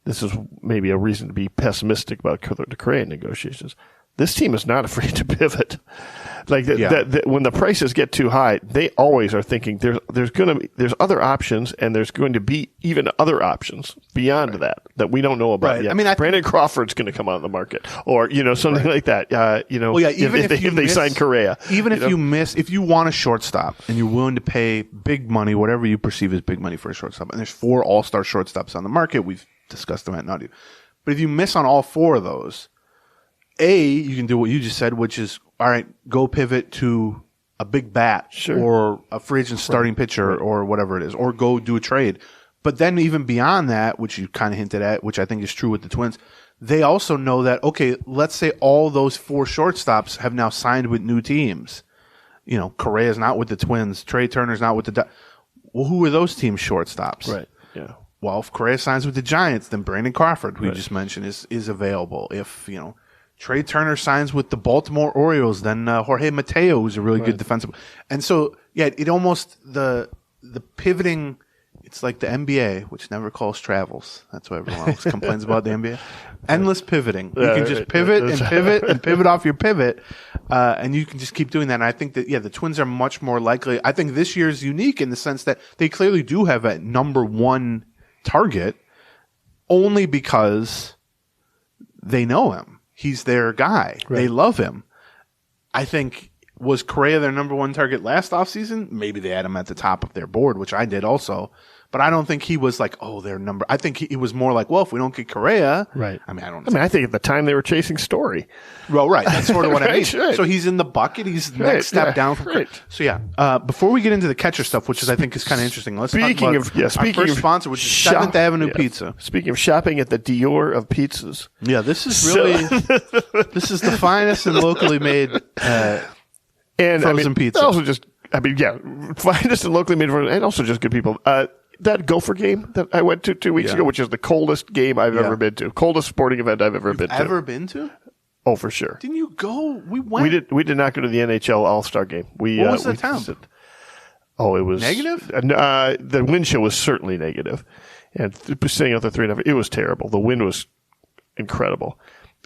this is maybe a reason to be pessimistic about the Correa negotiations. This team is not afraid to pivot. Like when the prices get too high, they always are thinking there's other options, and there's going to be even other options beyond that we don't know about yet. I mean, Brandon Crawford's going to come on the market, or something like that. Even if they sign Correa, even if you miss, if you want a shortstop and you're willing to pay big money, whatever you perceive as big money for a shortstop, and there's 4 all-star shortstops on the market, we've discussed them at nauseam. But if you miss on all 4 of those, you can do what you just said, which is, all right, go pivot to a big bat or a free agent starting pitcher or whatever it is, or go do a trade. But then even beyond that, which you kind of hinted at, which I think is true with the Twins, they also know that, okay, let's say all those 4 shortstops have now signed with new teams. Correa's not with the Twins. Trey Turner's not with the well, who are those teams' shortstops? Right, yeah. Well, if Correa signs with the Giants, then Brandon Crawford, who you just mentioned, is available. If, Trey Turner signs with the Baltimore Orioles, then Jorge Mateo, who's a really good defensive. And so, it almost, the pivoting, it's like the NBA, which never calls travels. That's what everyone else complains about the NBA. Endless pivoting. You can just pivot and pivot and pivot off your pivot, and you can just keep doing that. And I think that, the Twins are much more likely. I think this year is unique in the sense that they clearly do have a number 1 target, only because they know him. He's their guy. Right. They love him. I think, was Correa their number 1 target last offseason? Maybe they had him at the top of their board, which I did also. But I don't think he was like, their number. I think he was more like, well, if we don't get Correa. Right. I mean, I think at the time they were chasing Story. Well, right. That's sort of what I mean. Right. So he's in the bucket. He's the next step down from Correa. So, before we get into the catcher stuff, which I think is kind of interesting, let's talk about our first sponsor, which is 7th Avenue Pizza. Speaking of shopping at the Dior of pizzas. Yeah, this is really, this is the finest and locally made frozen pizza. Also just, finest and locally made frozen, and also just good people. That Gopher game that I went to 2 weeks ago, which is the coldest game I've ever been to. Coldest sporting event I've ever been to. Ever been to? Oh, for sure. Didn't you go? We went. We did not go to the NHL All-Star game. What was the temp? It was negative. The wind chill was certainly negative, and sitting out the 3.5, it was terrible. The wind was incredible.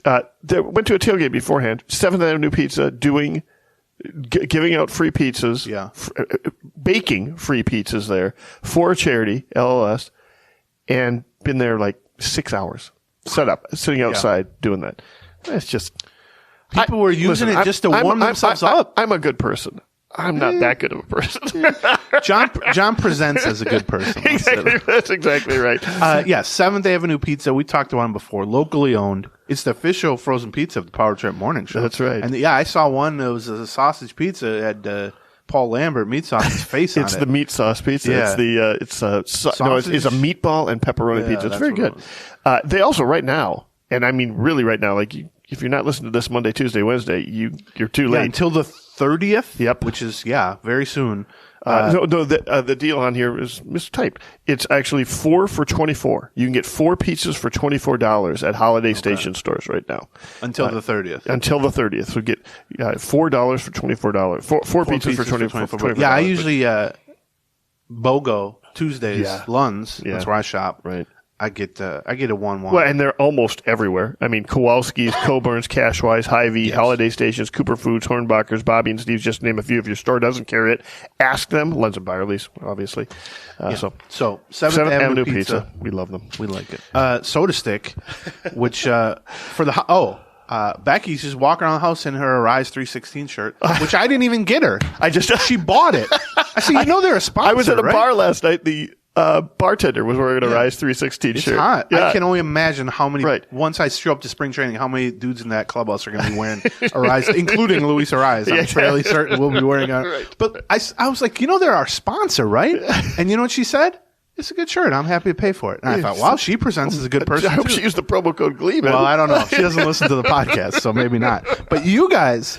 Went to a tailgate beforehand. 7th Avenue Pizza giving out free pizzas. Yeah. Baking free pizzas there for a charity, LLS, and been there like 6 hours. Set up, sitting outside doing that. It's just people were using it just to warm themselves up. I'm a good person. I'm not that good of a person. John presents as a good person. Exactly, that's exactly right. 7th Avenue Pizza. We talked about them before. Locally owned. It's the official frozen pizza of the Power Trip Morning Show. That's right. And I saw one. It was a sausage pizza. It had Paul Lambert meat sauce's face on it. It's the meat sauce pizza. Yeah. It's a meatball and pepperoni pizza. It's very good. They also right now, and I mean really right now, like if you're not listening to this Monday, Tuesday, Wednesday, you're too late. Until the 30th. Yep. Which is very soon. The deal on here is mistyped. It's actually 4 for $24. You can get 4 pizzas for $24 at Holiday Station stores right now. Until the 30th. Until the 30th. So get $4 for $24. Four pizzas for $24. Yeah, I usually BOGO Tuesdays, Lunds. Yeah. That's where I shop. Right. I get a 1-1. Well, and they're almost everywhere. I mean, Kowalski's, Coburn's, Cashwise, Hy-Vee, Holiday Stations, Cooper Foods, Hornbacher's, Bobby and Steve's, just to name a few. If your store doesn't carry it, ask them. Lunds and Byerly's, obviously. So 7th Avenue Pizza. We love them. We like it. Soda Stick, which for the Becky's just walking around the house in her Arise 316 shirt, which I didn't even get her. She bought it. I said, they're a sponsor. I was at a right? bar last night. The bartender was wearing a Rise 316 it's shirt. Hot. Yeah. I can only imagine how many. Right. Once I show up to spring training, how many dudes in that clubhouse are going to be wearing Arise, including Luis Arise. I'm fairly certain we'll be wearing it. Right. But I was like, they're our sponsor, right? And you know what she said? It's a good shirt. I'm happy to pay for it. And I thought, wow, she presents as a good person. I hope too. she used the promo code Gleeman. Well, I don't know. She doesn't listen to the podcast, so maybe not. But you guys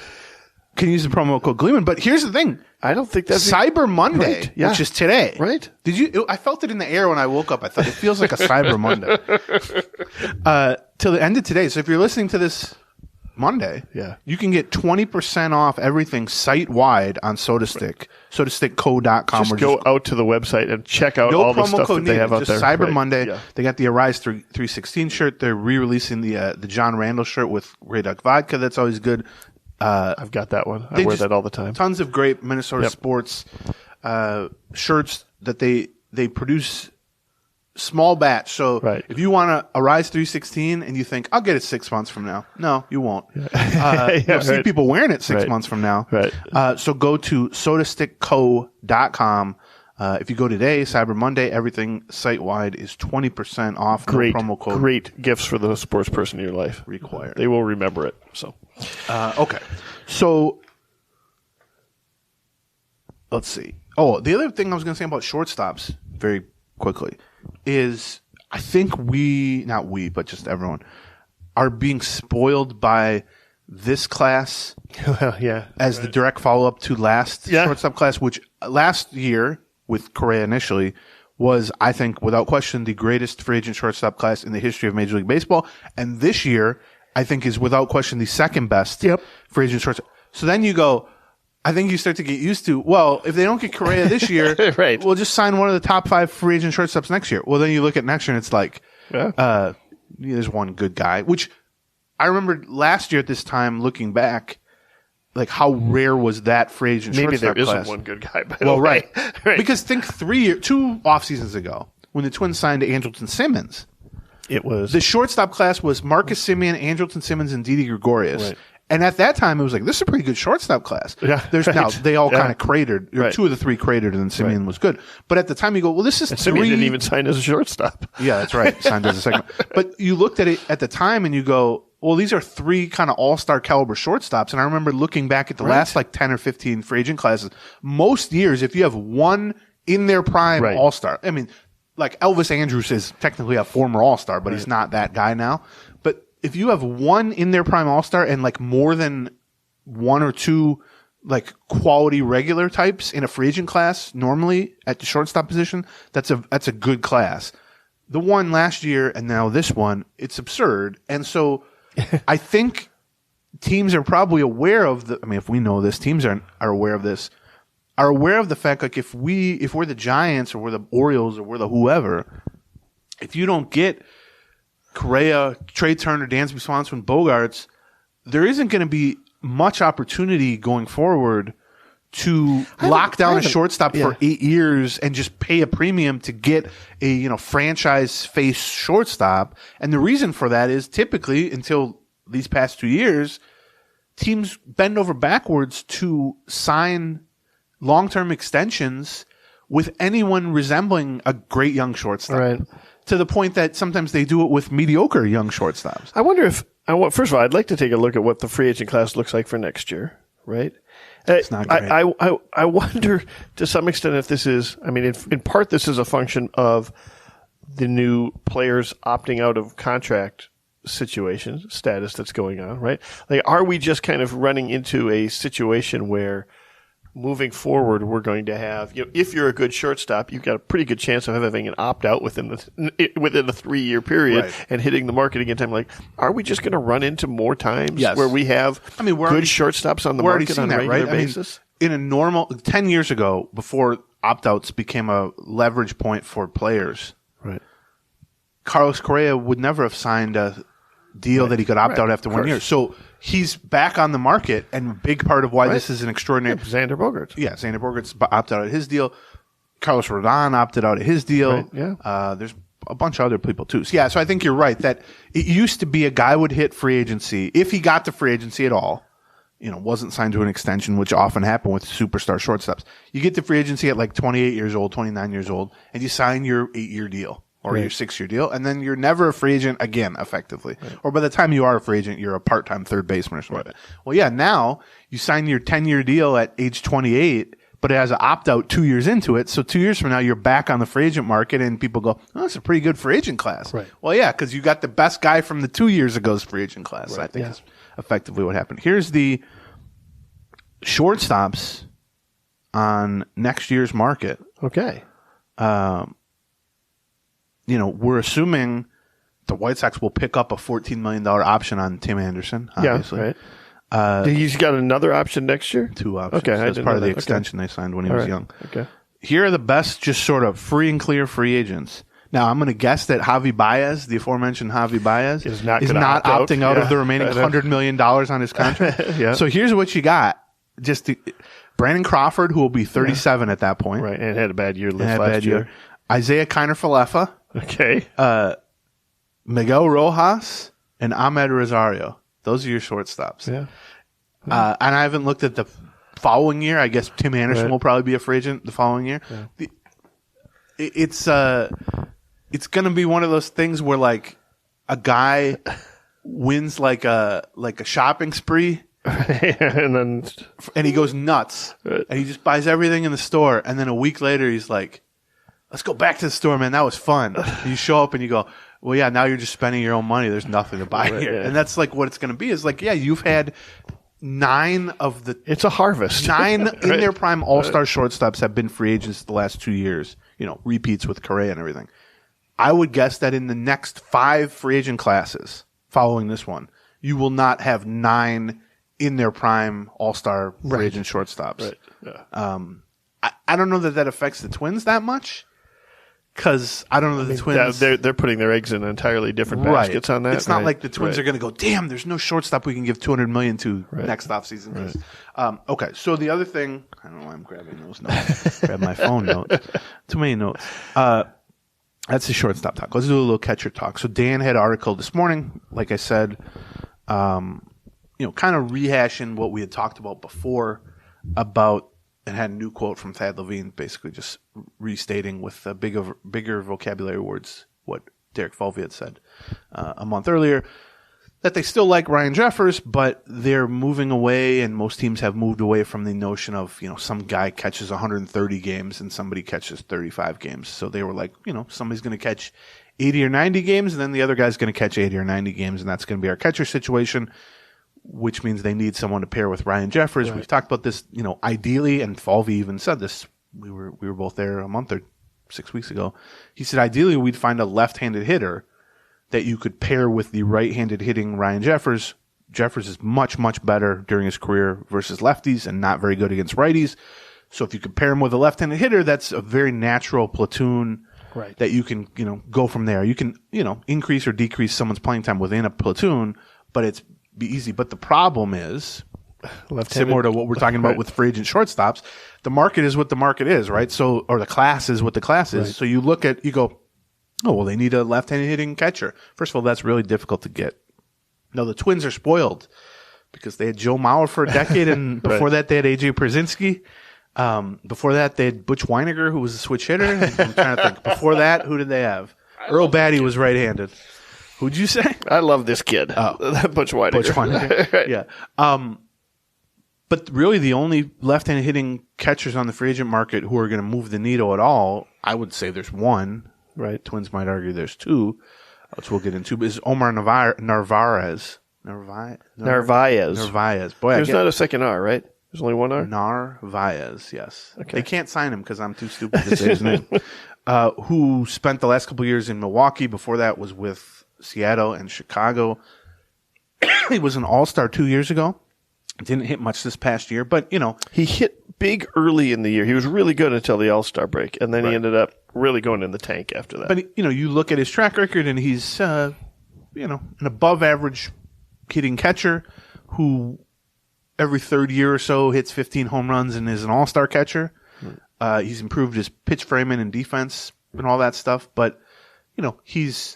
can use the promo code Gleeman. But here's the thing. I don't think that's Cyber Monday, which is today. Right. Did you? I felt it in the air when I woke up. I thought it feels like a Cyber Monday. Till the end of today. So if you're listening to this Monday, you can get 20% off everything site-wide on SodaStick, sodastickco.com. Just go out to the website and check out all the stuff that they have out there. Cyber Monday. Yeah. They got the Arise 316 shirt. They're re-releasing the John Randall shirt with Grey Duck Vodka. That's always good. I've got that one. I wear that all the time. Tons of great Minnesota sports shirts that they produce small batch. So if you want a Rise 316 and you think, I'll get it 6 months from now. No, you won't. You'll see people wearing it 6 months from now. Right. So go to sodastickco.com. If you go today, Cyber Monday, everything site-wide is 20% off. Great promo code. Great gifts for the sports person in your life. Required. They will remember it. So, okay. So, let's see. Oh, the other thing I was going to say about shortstops very quickly is I think but just everyone, are being spoiled by this class as the direct follow-up to last shortstop class, which last year with Correa initially was, I think, without question, the greatest free agent shortstop class in the history of Major League Baseball. And this year, I think, is without question the second best free agent shortstop. So then you go, I think you start to get used to, well, if they don't get Correa this year, we'll just sign one of the top 5 free agent shortstops next year. Well, then you look at next year and it's like, there's one good guy, which I remember last year at this time looking back, like how rare was that free agent shortstop there class? isn't one good guy, by the way. Right. Because think 2 off seasons ago when the Twins signed Andrelton Simmons, it was the shortstop class was Marcus Semien, Andrelton Simmons, and Didi Gregorius. Right. And at that time, it was like, this is a pretty good shortstop class. Yeah, Now, they all kind of cratered. 2 of the 3 cratered, and then Semien was good. But at the time, you go, well, this is 3. Semien didn't even sign as a shortstop. Yeah, that's right. Signed as a second. But you looked at it at the time, and you go, well, these are 3 kind of all-star caliber shortstops. And I remember looking back at the last 10 or 15 free agent classes. Most years, if you have one in their prime all-star, I mean, like Elvis Andrus is technically a former all-star, but he's not that guy now. But if you have one in their prime all-star and like more than 1 or 2 like quality regular types in a free agent class, normally at the shortstop position, that's a good class. The one last year and now this one, it's absurd. And so I think teams are probably aware of if we know this, teams are aware of this, are aware of the fact, like, if we're the Giants or we're the Orioles or we're the whoever, if you don't get Correa, Trey Turner, Dansby Swanson, Bogarts, there isn't going to be much opportunity going forward to lock down a shortstop for 8 years and just pay a premium to get a franchise face shortstop. And the reason for that is typically, until these past 2 years, teams bend over backwards to sign long-term extensions with anyone resembling a great young shortstop. Right. To the point that sometimes they do it with mediocre young shortstops. I wonder first of all, I'd like to take a look at what the free agent class looks like for next year, right? It's not great. I wonder to some extent if this is, in part this is a function of the new players opting out of contract status that's going on, right? Like, are we just kind of running into a situation where moving forward, we're going to have, if you're a good shortstop, you've got a pretty good chance of having an opt-out within the 3-year period, right, and hitting the market again time. Like, are we just going to run into more times where we have good shortstops on the market on a regular basis? In a normal 10 years ago, before opt-outs became a leverage point for players, right, Carlos Correa would never have signed a deal that he could opt out after 1 year. So he's back on the market, and a big part of why this is an extraordinary... Xander Bogaerts. Yeah, Xander Bogaerts opted out of his deal. Carlos Rodon opted out of his deal. Right, yeah. There's a bunch of other people, too. So, so I think you're right that it used to be a guy would hit free agency, if he got to free agency at all, wasn't signed to an extension, which often happened with superstar shortstops. You get to free agency at like 28 years old, 29 years old, and you sign your 8-year deal. Or your 6-year deal, and then you're never a free agent again, effectively. Right. Or by the time you are a free agent, you're a part-time third baseman or something like that. Well, yeah, now you sign your 10-year deal at age 28, but it has an opt-out 2 years into it. So 2 years from now, you're back on the free agent market, and people go, "Oh, that's a pretty good free agent class." Right. Well, yeah, because you got the best guy from the 2 years ago's free agent class. Right. I think that's effectively what happened. Here's the shortstops on next year's market. Okay. We're assuming the White Sox will pick up a $14 million option on Tim Anderson, obviously. Yeah, right. He's got another option next year? 2 options. Okay. That's part of the extension they signed when he was young. Okay. Here are the best just sort of free and clear free agents. Now, I'm going to guess that Javi Baez, the aforementioned Javi Baez, is not opting out of the remaining $100 million on his contract. Yeah. So here's what you got. Brandon Crawford, who will be 37 at that point. Right, and had a bad year last year. Isaiah Kiner-Falefa. Okay. Miguel Rojas and Ahmed Rosario. Those are your shortstops. Yeah. And I haven't looked at the following year. I guess Tim Anderson will probably be a free agent the following year. Yeah. It's going to be one of those things where, like, a guy wins like a shopping spree. and he goes nuts. Right. And he just buys everything in the store, and then a week later he's like, "Let's go back to the store, man. That was fun." And you show up and you go, "Well, yeah, now you're just spending your own money. There's nothing to buy here." Yeah. And that's like what it's going to be. Is like, yeah, you've had 9 of the... It's a harvest. 9 in their prime all-star shortstops have been free agents the last 2 years. Repeats with Correa and everything. I would guess that in the next 5 free agent classes following this one, you will not have 9 in their prime all-star free agent shortstops. Right. Yeah. I don't know that affects the Twins that much. Because I don't know the Twins... They're putting their eggs in entirely different baskets on that. It's not like the Twins are going to go, "Damn, there's no shortstop we can give $200 million to next offseason." Right. Okay, so the other thing... I don't know why I'm grabbing those notes. Grab my phone notes. Too many notes. That's the shortstop talk. Let's do a little catcher talk. So Dan had an article this morning, like I said, kind of rehashing what we had talked about before about... and had a new quote from Thad Levine, basically just restating with bigger vocabulary words what Derek Falvey had said a month earlier, that they still like Ryan Jeffers, but they're moving away, and most teams have moved away from the notion of, some guy catches 130 games and somebody catches 35 games. So they were like, somebody's going to catch 80 or 90 games, and then the other guy's going to catch 80 or 90 games, and that's going to be our catcher situation, which means they need someone to pair with Ryan Jeffers. Right. We've talked about this, ideally, and Falvey even said this. We were both there a month or 6 weeks ago. He said, ideally, we'd find a left-handed hitter that you could pair with the right-handed hitting Ryan Jeffers, Jeffers is much, much better during his career versus lefties and not very good against righties. So if you compare him with a left-handed hitter, that's a very natural platoon that you can, go from there. You can, increase or decrease someone's playing time within a platoon, but it's be easy. But the problem is, similar to what we're talking about with free agent shortstops, the market is what the market is, right? So, or the class is what the class is. So you go, oh, well, they need a left-handed hitting catcher. First of all, that's really difficult to get. No, the Twins are spoiled because they had Joe Mauer for a decade, and before that, they had A.J. Pierzynski. Before that, they had Butch Weiniger, who was a switch hitter. I'm trying to think. Before that, who did they have? Earl Batty was right-handed. Who'd you say? I love this kid. Butch Weiniger. Butch Weiniger. Yeah. But really, the only left-handed hitting catchers on the free agent market who are going to move the needle at all, I would say there's one. Right. Twins might argue there's two, which we'll get into. But is Omar Narvaez. Narvaez. Boy, there's not a second R, right? There's only one R? Narvaez, yes. Okay. They can't sign him because I'm too stupid to say his name. Who spent the last couple of years in Milwaukee. Before that was with Seattle and Chicago. He was an all-star 2 years ago. Didn't hit much this past year, but, he hit big early in the year. He was really good until the All-Star break, and then he ended up really going in the tank after that. But, you look at his track record, and he's, an above-average hitting catcher who every third year or so hits 15 home runs and is an all-star catcher. He's improved his pitch framing and defense and all that stuff, but, he's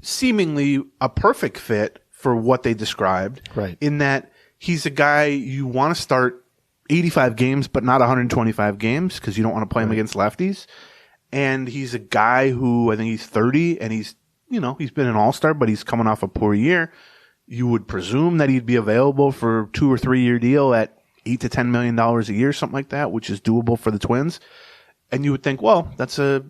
seemingly a perfect fit for what they described. Right. In that he's a guy you want to start 85 games, but not 125 games because you don't want to play him against lefties. And he's a guy who I think he's 30 and he's been an all-star, but he's coming off a poor year. You would presume that he'd be available for a 2 or 3 year deal at $8 to $10 million a year, something like that, which is doable for the Twins. And you would think, well, that's a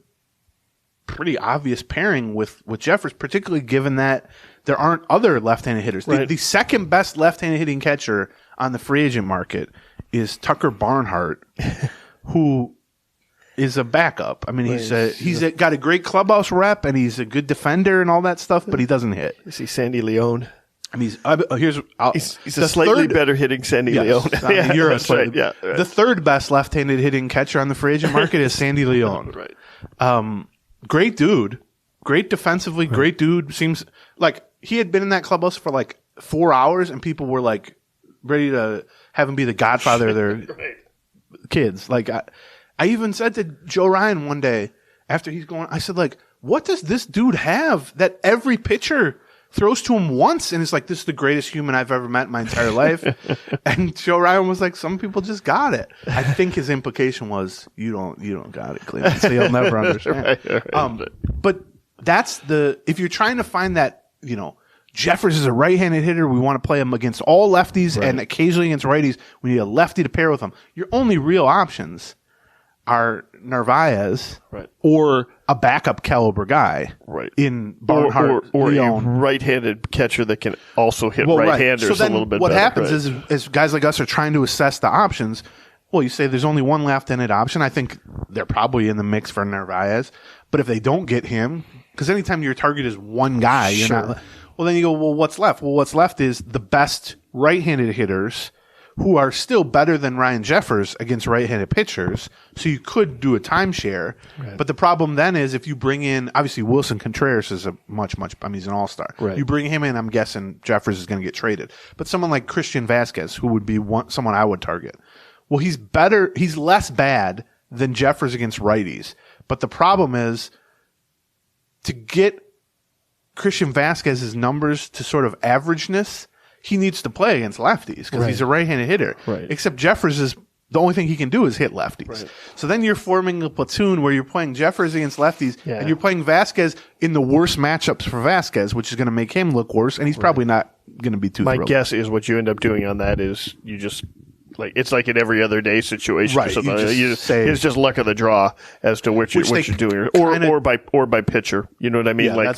pretty obvious pairing with Jeffers, particularly given that there aren't other left-handed hitters. Right. The second best left-handed hitting catcher on the free agent market is Tucker Barnhart, who is a backup. I mean, he's got a great clubhouse rep and he's a good defender and all that stuff, but he doesn't hit. Is he Sandy Leone? I mean, he's a slightly better hitting Sandy Leone. You're right. Yeah, right. The third best left-handed hitting catcher on the free agent market is Sandy Leone. Right. Great dude. Great defensively. Right. Great dude. Seems like he had been in that clubhouse for like 4 hours and people were like ready to have him be the godfather of their kids. Like I even said to Joe Ryan one day after he's going, I said, like, what does this dude have that every pitcher throws to him once and it's like, this is the greatest human I've ever met in my entire life? And Joe Ryan was like, some people just got it. I think his implication was, you don't got it, Gleeman, so you'll never understand. Right. But that's if you're trying to find that, Jeffers is a right-handed hitter. We want to play him against all lefties and occasionally against righties. We need a lefty to pair with him. Your only real options are Narvaez or a backup caliber guy in Barnhart or a right-handed catcher that can also hit right-handers so then a little bit what better. Happens is guys like us are trying to assess the options. Well, you say there's only one left-handed option. I think they're probably in the mix for Narvaez. But if they don't get him, because anytime your target is one guy, you're not. Well, then you go, well, what's left? Well, what's left is the best right-handed hitters who are still better than Ryan Jeffers against right-handed pitchers. So you could do a timeshare. Right. But the problem then is if you bring in, obviously Wilson Contreras is a much, he's an all-star. Right. You bring him in, I'm guessing Jeffers is going to get traded. But someone like Christian Vasquez, who would be someone I would target. Well, he's less bad than Jeffers against righties. But the problem is to get Christian Vasquez's numbers to sort of averageness, he needs to play against lefties because he's a right-handed hitter. Right. Except Jeffers is the only thing he can do is hit lefties. Right. So then you're forming a platoon where you're playing Jeffers against lefties and you're playing Vasquez in the worst matchups for Vasquez, which is going to make him look worse, and he's probably not going to be too thrilled. My guess is what you end up doing on that is you just it's like an every other day situation or something. It's just luck of the draw as to what you're doing, or by pitcher. You know what I mean? Yeah, like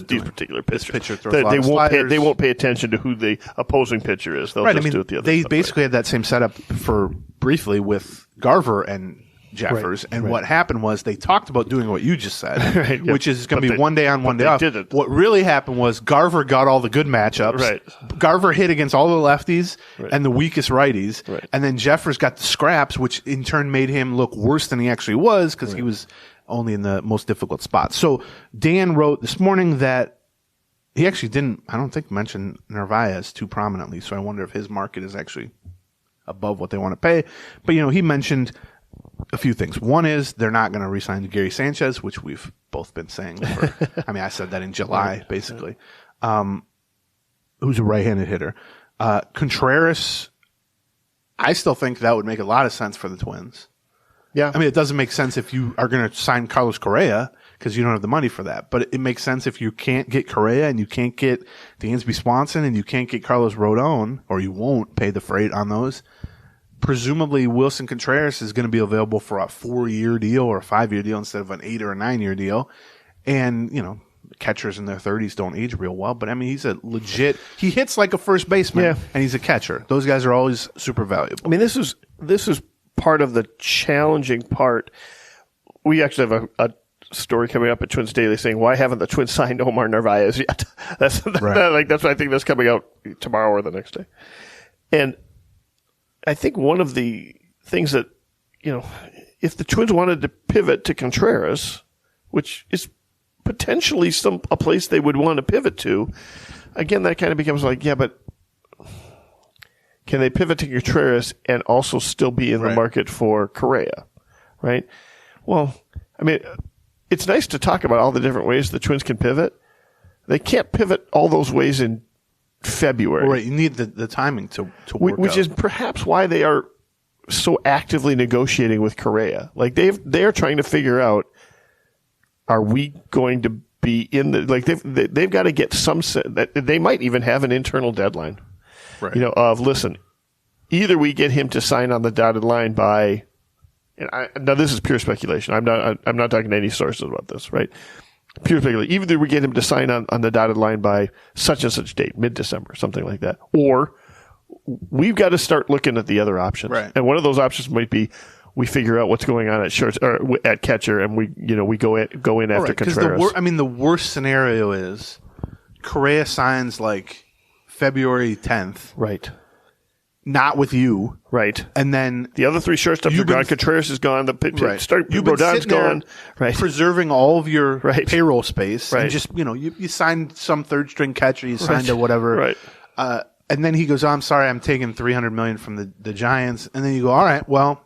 these particular pitchers, they won't pay attention to who the opposing pitcher is. They'll just do it the other. They basically had that same setup for briefly with Garver, and Jeffers. Right, and right. what happened was they talked about doing what you just said, Right, yeah. which is going to But be they- one day on, one but day they off. didn't. What really happened was Garver got all the good matchups. Right. Garver hit against all the lefties Right. and the weakest righties. Right. And then Jeffers got the scraps, which in turn made him look worse than he actually was because he was only in the most difficult spot. So Dan wrote this morning that he actually didn't, I don't think, mention Narvaez too prominently. So I wonder if his market is actually above what they want to pay. But, he mentioned a few things. One is they're not going to re-sign Gary Sanchez, which we've both been saying for, I said that in July, basically. Who's a right-handed hitter. Contreras, I still think that would make a lot of sense for the Twins. Yeah. It doesn't make sense if you are going to sign Carlos Correa because you don't have the money for that. But it makes sense if you can't get Correa and you can't get Dansby Swanson and you can't get Carlos Rodon, or you won't pay the freight on those. Presumably, Wilson Contreras is going to be available for a 4-year deal or a 5-year deal instead of an 8 or a 9-year deal. And, catchers in their 30s don't age real well. But, he's a legit – he hits like a first baseman, and he's a catcher. Those guys are always super valuable. This is part of the challenging part. We actually have a story coming up at Twins Daily saying, why haven't the Twins signed Omar Narvaez yet? That's Right. that's what I think that's coming out tomorrow or the next day. And I think one of the things that, if the Twins wanted to pivot to Contreras, which is potentially a place they would want to pivot to, again, that kind of becomes like, yeah, but can they pivot to Contreras and also still be in the market for Correa, right? Well, it's nice to talk about all the different ways the Twins can pivot. They can't pivot all those ways in February. Right, you need the timing to work which out. is perhaps why they are so actively negotiating with Correa. Like they are trying to figure out, are we going to be in the they've got to get some that they might even have an internal deadline. Right. Of listen, either we get him to sign on the dotted line by, now this is pure speculation. I'm not talking to any sources about this, right? Pure speculation. Either we get him to sign on the dotted line by such and such date, mid-December, something like that, or we've got to start looking at the other options. Right. And one of those options might be we figure out what's going on at short or at catcher, and we go in after Contreras. The worst scenario is Correa signs like February 10th, right? not with you, Right. and then The other three shortstops are gone. Contreras is gone. You've been Rodon's sitting there gone. Right. preserving all of your payroll space, Right. and just you signed some third string catcher, you signed Right. or whatever, Right. And then he goes, "Oh, I'm sorry, I'm taking $300 million from the Giants," and then you go, "All right, well,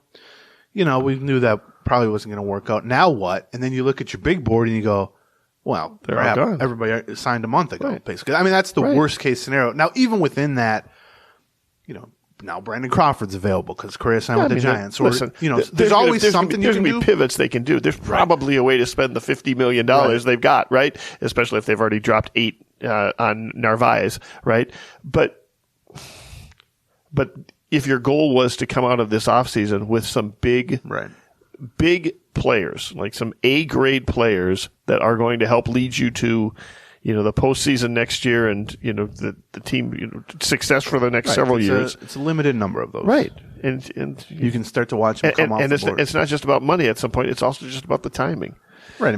we knew that probably wasn't going to work out. Now what?" And then you look at your big board and you go, "Well, They're all gone. everybody signed a month ago, Right. basically." That's the Right. worst case scenario. Now, even within that, now Brandon Crawford's available because Correa signed with the Giants. Or, Listen, there's always something you there's can gonna do. be pivots they can do. There's probably a way to spend the $50 million they've got, right? Especially if they've already dropped 8 on Narvaez, right? But if your goal was to come out of this offseason with some big players, like some A-grade players that are going to help lead you to, the postseason next year and, the team, success for the next several years. It's a limited number of those. Right. And You can start to watch them come off the board. it's not just about money at some point. It's also just about the timing. Right.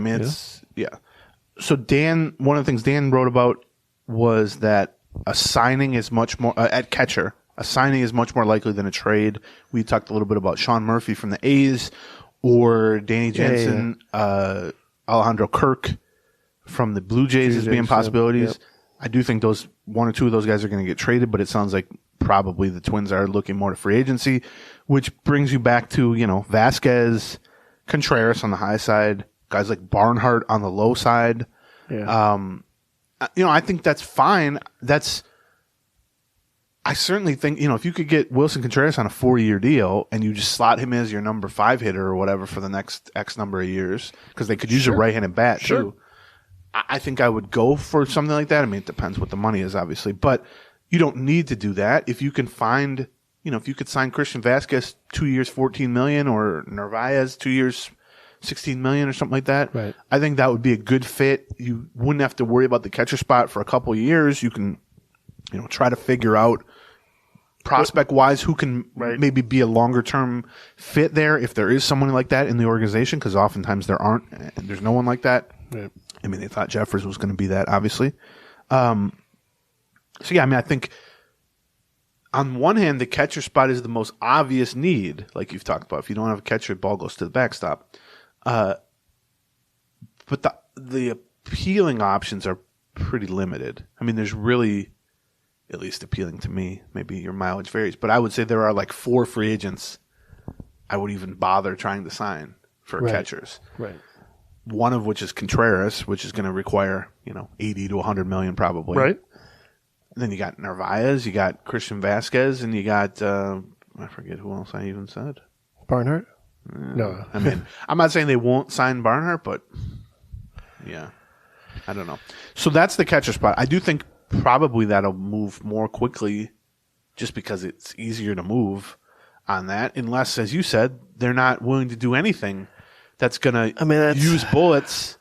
So one of the things Dan wrote about was that a signing is much more at catcher. A signing is much more likely than a trade. We talked a little bit about Sean Murphy from the A's or Danny Jansen, Alejandro Kirk from the Blue Jays as being possibilities. Yep. I do think those one or two of those guys are going to get traded, but it sounds like probably the Twins are looking more to free agency, which brings you back to, Vasquez, Contreras on the high side, guys like Barnhart on the low side. Yeah. I think that's fine. I certainly think, if you could get Wilson Contreras on a 4-year deal and you just slot him as your number 5 hitter or whatever for the next X number of years, because they could use a right-handed bat too. I think I would go for something like that. It depends what the money is, obviously, but you don't need to do that. If you can find, if you could sign Christian Vasquez 2 years, $14 million, or Narvaez 2 years, $16 million or something like that. Right. I think that would be a good fit. You wouldn't have to worry about the catcher spot for a couple of years. You can, try to figure out prospect-wise, who can maybe be a longer-term fit there if there is someone like that in the organization, because oftentimes there's no one like that. Right. I mean, they thought Jeffers was going to be that, obviously. So, yeah, I mean, I think on one hand, the catcher spot is the most obvious need, like you've talked about. If you don't have a catcher, the ball goes to the backstop. But the appealing options are pretty limited. I mean, there's really, at least appealing to me, maybe your mileage varies, but I would say there are like 4 free agents I would even bother trying to sign for catchers. Right. One of which is Contreras, which is going to require, 80 to 100 million probably. Right. And then you got Narvaez, you got Christian Vasquez, and you got, I forget who else I even said. Barnhart? No. I mean, I'm not saying they won't sign Barnhart, but yeah, I don't know. So that's the catcher spot. I do think probably that'll move more quickly just because it's easier to move on that, unless, as you said, they're not willing to do anything that's going to use bullets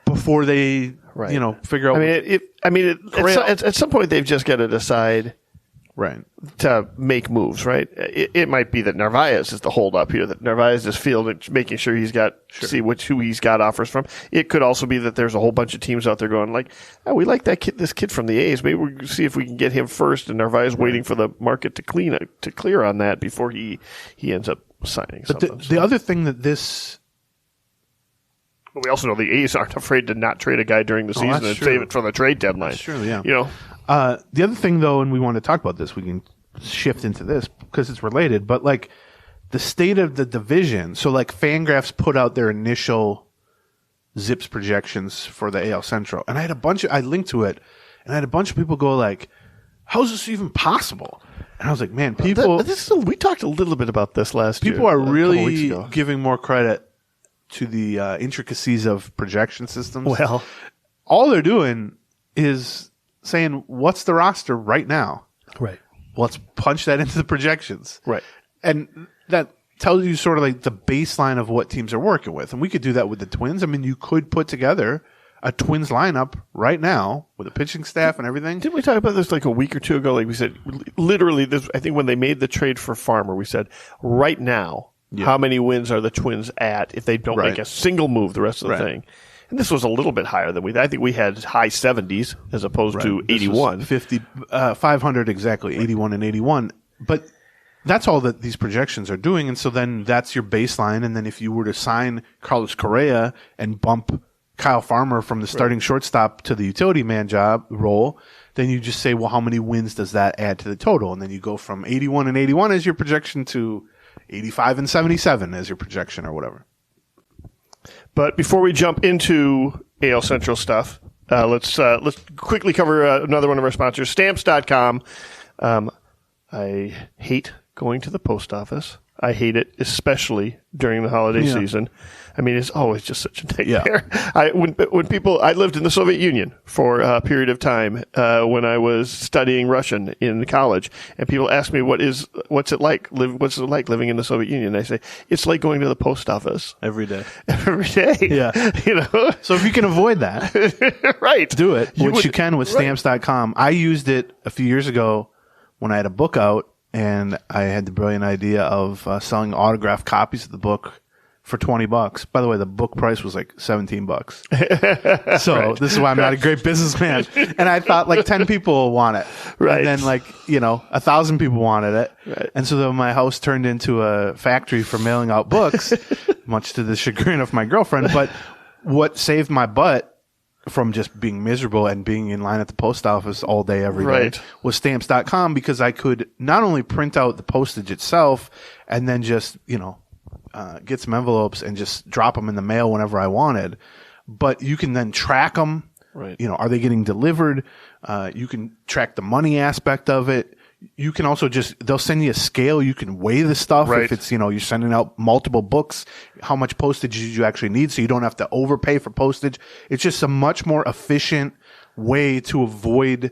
before they, figure out. At some point they've just got to decide, to make moves. Right. It might be that Narvaez is the holdup here. That Narvaez is making sure he's got see who he's got offers from. It could also be that there's a whole bunch of teams out there going like, oh, we like this kid from the A's. Maybe we see if we can get him first. And Narvaez waiting for the market to clear on that before he ends up signing. But the other thing that this. We also know the A's aren't afraid to not trade a guy during the season and save it for the trade deadline. That's true, yeah. The other thing, though, and we want to talk about this, we can shift into this because it's related, but like the state of the division. So like Fangraphs put out their initial Zips projections for the AL Central, and I linked to it, and I had a bunch of people go like, "How is this even possible?" And I was like, "Man, people." We talked a little bit about this last year. People are really giving more credit to the intricacies of projection systems. Well, all they're doing is saying, what's the roster right now? Right. Let's punch that into the projections. Right. And that tells you sort of like the baseline of what teams are working with. And we could do that with the Twins. I mean, you could put together a Twins lineup right now with a pitching staff and everything. Didn't we talk about this like a week or two ago? Like we said, literally, I think when they made the trade for Farmer, we said, right now, how many wins are the Twins at if they don't make a single move the rest of the thing? And this was a little bit higher than I think we had high 70s as opposed to 81. 500 exactly, 81 and 81. But that's all that these projections are doing. And so then that's your baseline. And then if you were to sign Carlos Correa and bump Kyle Farmer from the starting shortstop to the utility man role, then you just say, well, how many wins does that add to the total? And then you go from 81 and 81 as your projection to 85 and 77 as your projection or whatever. But before we jump into AL Central stuff, let's quickly cover another one of our sponsors, Stamps.com. I hate going to the post office. I hate it, especially during the holiday season. I mean, it's always just such a nightmare. Yeah. I lived in the Soviet Union for a period of time when I was studying Russian in college, and people ask me what's it like living in the Soviet Union. And I say it's like going to the post office every day. Yeah, So if you can avoid that, right, do it. You can with Stamps.com. I used it a few years ago when I had a book out. And I had the brilliant idea of selling autographed copies of the book for $20. By the way, the book price was like $17. So this is why I'm not a great businessman. And I thought like 10 people will want it. Right. And then 1,000 people wanted it. Right. And so then my house turned into a factory for mailing out books, much to the chagrin of my girlfriend. But what saved my butt from just being miserable and being in line at the post office all day, every day, was Stamps.com, because I could not only print out the postage itself and then just, get some envelopes and just drop them in the mail whenever I wanted, but you can then track them. Right. Are they getting delivered? You can track the money aspect of it. You can also they'll send you a scale. You can weigh the stuff. Right. If it's, you're sending out multiple books, how much postage did you actually need? So you don't have to overpay for postage. It's just a much more efficient way to avoid,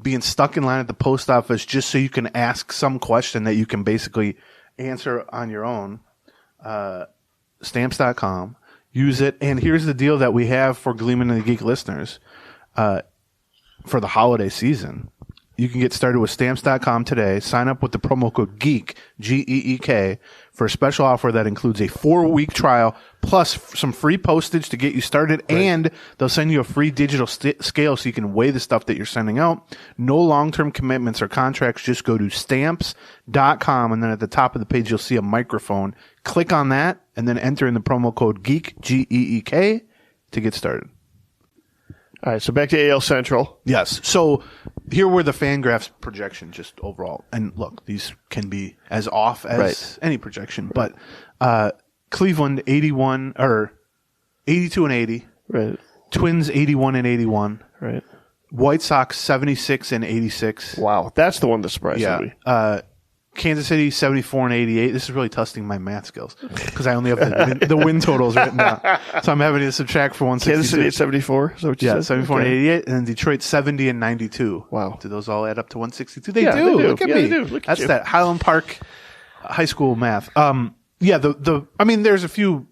being stuck in line at the post office, just so you can ask some question that you can basically answer on your own. Stamps.com. Use it. And here's the deal that we have for Gleeman and the Geek listeners. For the holiday season, You can get started with Stamps.com today. Sign up with the promo code GEEK, G-E-E-K, for a special offer that includes a 4-week trial plus some free postage to get you started, and they'll send you a free digital scale so you can weigh the stuff that you're sending out. No long-term commitments or contracts. Just go to Stamps.com, and then at the top of the page, you'll see a microphone. Click on that, and then enter in the promo code GEEK, G-E-E-K, to get started. All right, so back to AL Central. Yes. So here were the Fangraphs projection just overall. And look, these can be as off as any projection. But Cleveland 82 and 80. Right. Twins 81 and 81. Right. White Sox 76 and 86. Wow, that's the one that surprised me. Kansas City 74 and 88. This is really testing my math skills because I only have the win totals written down. So I'm having to subtract for 162. Kansas City at 74? Is that what you said? 74 and 88. And then Detroit 70 and 92. Wow. Do those all add up to 162? They Yeah, do. they do. Look at Yeah, me. they do. Look at That's you. that Highland Park high school math. There's a few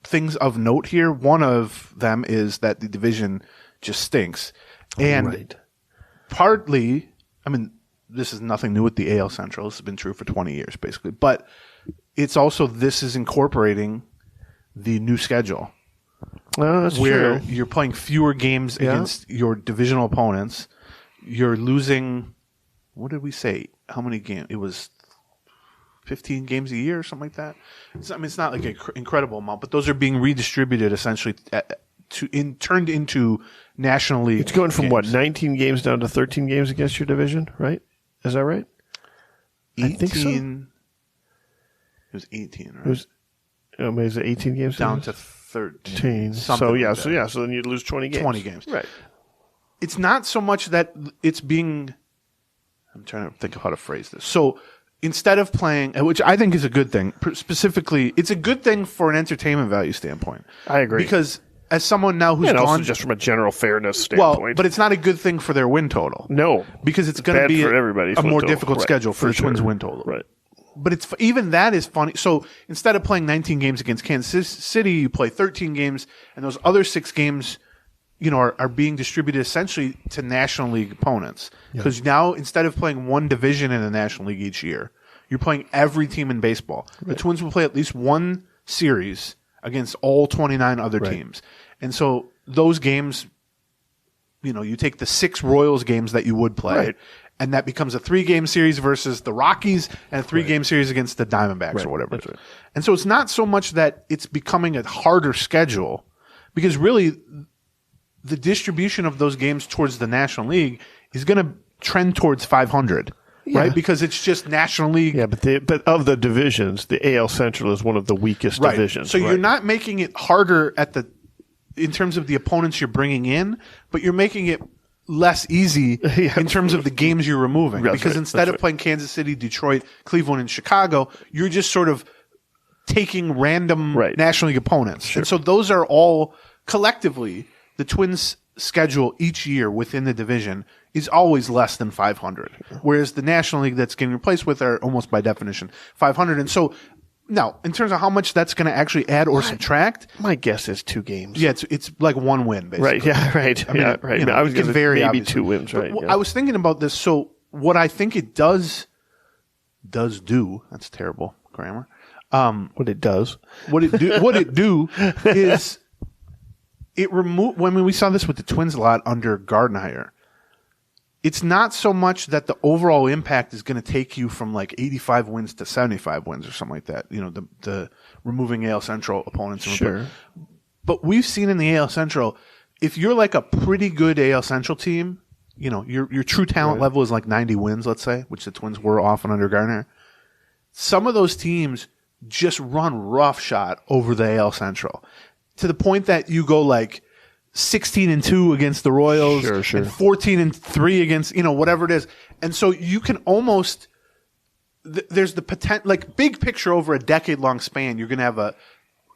things of note here. One of them is that the division just stinks. And partly, this is nothing new with the AL Central. This has been true for 20 years, basically. But it's also, this is incorporating the new schedule. Well, that's where true. you're playing fewer games against your divisional opponents. You're losing, what did we say? How many games? It was 15 games a year or something like that. It's not like an incredible amount, but those are being redistributed essentially turned into National League. It's going from games. 19 games down to 13 games against your division, right? Is that right? 18, I think so. It was 18, right? Is it 18 games down to 13. So then you'd lose 20 games. 20 games. Right. It's not so much that it's being, I'm trying to think of how to phrase this. So instead of playing, which I think is a good thing, specifically, it's a good thing for an entertainment value standpoint. I agree. Because as someone now who's and gone, also just from a general fairness standpoint. well, but it's not a good thing for their win total. No. Because it's going to bad be for everybody's a win more total. difficult Right. schedule for the For Twins' sure. win total. Right. But it's even that is funny. So instead of playing 19 games against Kansas City, you play 13 games, and those other 6 games, are being distributed essentially to National League opponents. Because now instead of playing one division in the National League each year, you're playing every team in baseball. Right. The Twins will play at least one series against all 29 other teams, and so those games, you take the 6 Royals games that you would play. Right. And that becomes a 3-game series versus the Rockies and a 3-game series against the Diamondbacks or whatever. That's right. And so it's not so much that it's becoming a harder schedule, because really the distribution of those games towards the National League is going to trend towards 500, right? Because it's just National League. Yeah, but of the divisions, the AL Central is one of the weakest divisions. So you're not making it harder in terms of the opponents you're bringing in, but you're making it less easy in terms of the games you're removing. That's because right. instead of playing Kansas City, Detroit, Cleveland, and Chicago, you're just sort of taking random National League opponents. Sure. And so those are all collectively, the Twins' schedule each year within the division is always less than 500. Whereas the National League that's getting replaced with are almost by definition 500. And so now, in terms of how much that's going to actually add or subtract, my guess is 2 games. yeah, it's like 1 win, basically. Right. Yeah. Right. Right. I was going to maybe obviously. 2 wins. Right. I was thinking about this. So what I think it does do. That's terrible grammar. What it does. What it do is it remove. When we saw this with the Twins a lot under Gardenhire. It's not so much that the overall impact is going to take you from like 85 wins to 75 wins or something like that. The removing AL Central opponents. Sure. But we've seen in the AL Central, if you're like a pretty good AL Central team, your true talent level is like 90 wins, let's say, which the Twins were often under Gardner. Some of those teams just run roughshod over the AL Central to the point that you go like 16-2 against the Royals, Sure. and 14-3 against whatever it is, and so you can almost there's the potential, like big picture over a decade-long span. You're going to have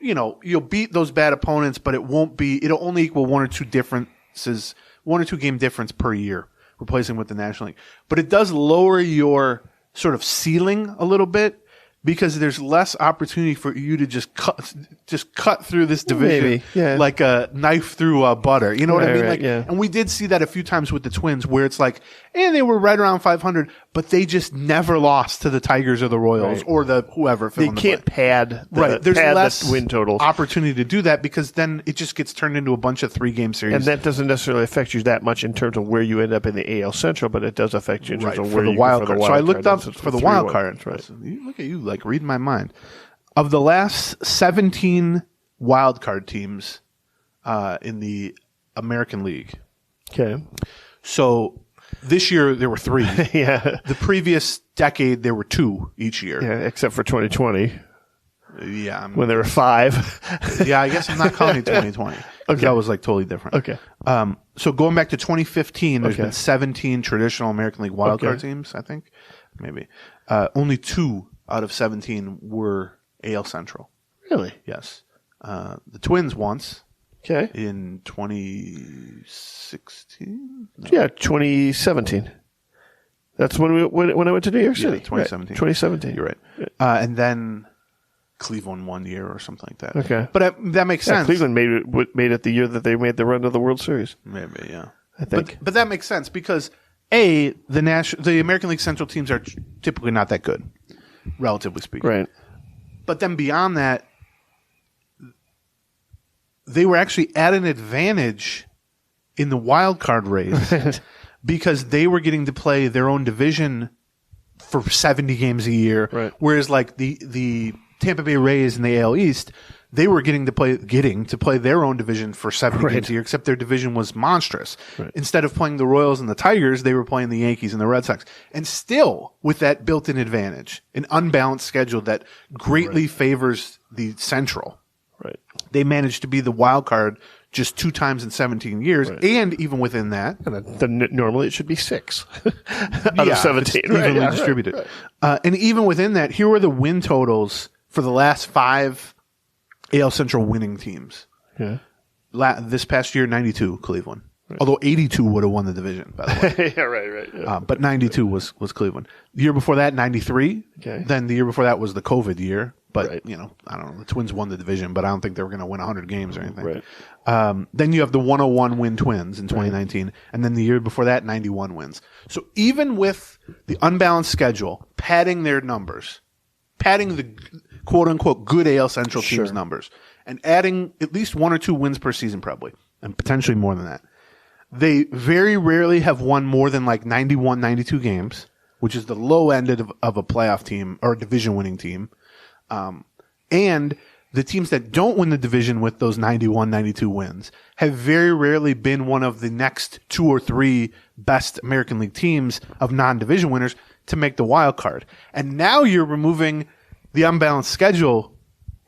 you'll beat those bad opponents, but it'll only equal 1 or 2 differences, 1 or 2 game difference per year, replacing with the National League. But it does lower your sort of ceiling a little bit, because there's less opportunity for you to just cut through this division Maybe, yeah. like a knife through butter. You know what I mean? Right, Like, yeah. and we did see that a few times with the Twins, where it's like, and they were right around 500, but they just never lost to the Tigers or the Royals Right. or the whoever. They can't pad There's less the win totals. opportunity to do that, because then it just gets turned into a bunch of 3-game series. And that doesn't necessarily affect you that much in terms of where you end up in the AL Central, but it does affect you in terms of for where the you wild go for card. the So I wild looked card. up That's for the three wild wild card. cards, right. Look at you, like reading my mind. Of the last 17 wild card teams in the American League, Okay. so this year there were 3. Yeah. The previous decade there were 2 each year. Yeah, except for 2020 Yeah, when there were 5. yeah. I guess I'm not counting 2020. Okay. That was like totally different. Okay. So going back to 2015, there's Okay. been 17 traditional American League wild card Okay. teams, I think. Maybe. Only 2 out of 17 were AL Central. Really? Yes. The Twins once Okay. in 2016? No. Yeah, 2017. That's when I went to New York City. 2017. Right. 2017. You're right. And then Cleveland 1 year or something like that. Okay. But that makes Yeah, sense. Cleveland made it the year that they made the run to the World Series. Maybe, yeah. I think. But that makes sense because the American League Central teams are typically not that good, relatively speaking. Right. But then beyond that, they were actually at an advantage in the wild card race because they were getting to play their own division for 70 games a year, Right. whereas like the Tampa Bay Rays in the AL East, they were getting to play their own division for 70 Right. games a year, except their division was monstrous. Right. Instead of playing the Royals and the Tigers, they were playing the Yankees and the Red Sox. And still, with that built-in advantage, an unbalanced schedule that greatly favors the Central, Right. they managed to be the wild card just 2 times in 17 years. Right. And even within that, And normally it should be 6 out of if 17. it's Right, evenly yeah, distributed. right. And even within that, here were the win totals for the last 5 AL Central winning teams. Yeah. This past year, 92 Cleveland. Although 82 would have won the division, by the way. Yeah, right. Yeah. But 92 was Cleveland. The year before that, 93. Okay. Then the year before that was the COVID year. But, Right. I don't know. The Twins won the division, but I don't think they were going to win 100 games or anything. Right. Then you have the 101 win Twins in 2019. And then the year before that, 91 wins. So even with the unbalanced schedule, padding their numbers, padding the quote-unquote good AL Central team's Sure. numbers, and adding at least 1 or 2 wins per season probably, and potentially more than that, they very rarely have won more than like 91, 92 games, which is the low end of a playoff team or a division-winning team. And the teams that don't win the division with those 91, 92 wins have very rarely been one of the next 2 or 3 best American League teams of non-division winners to make the wild card. And now you're removing the unbalanced schedule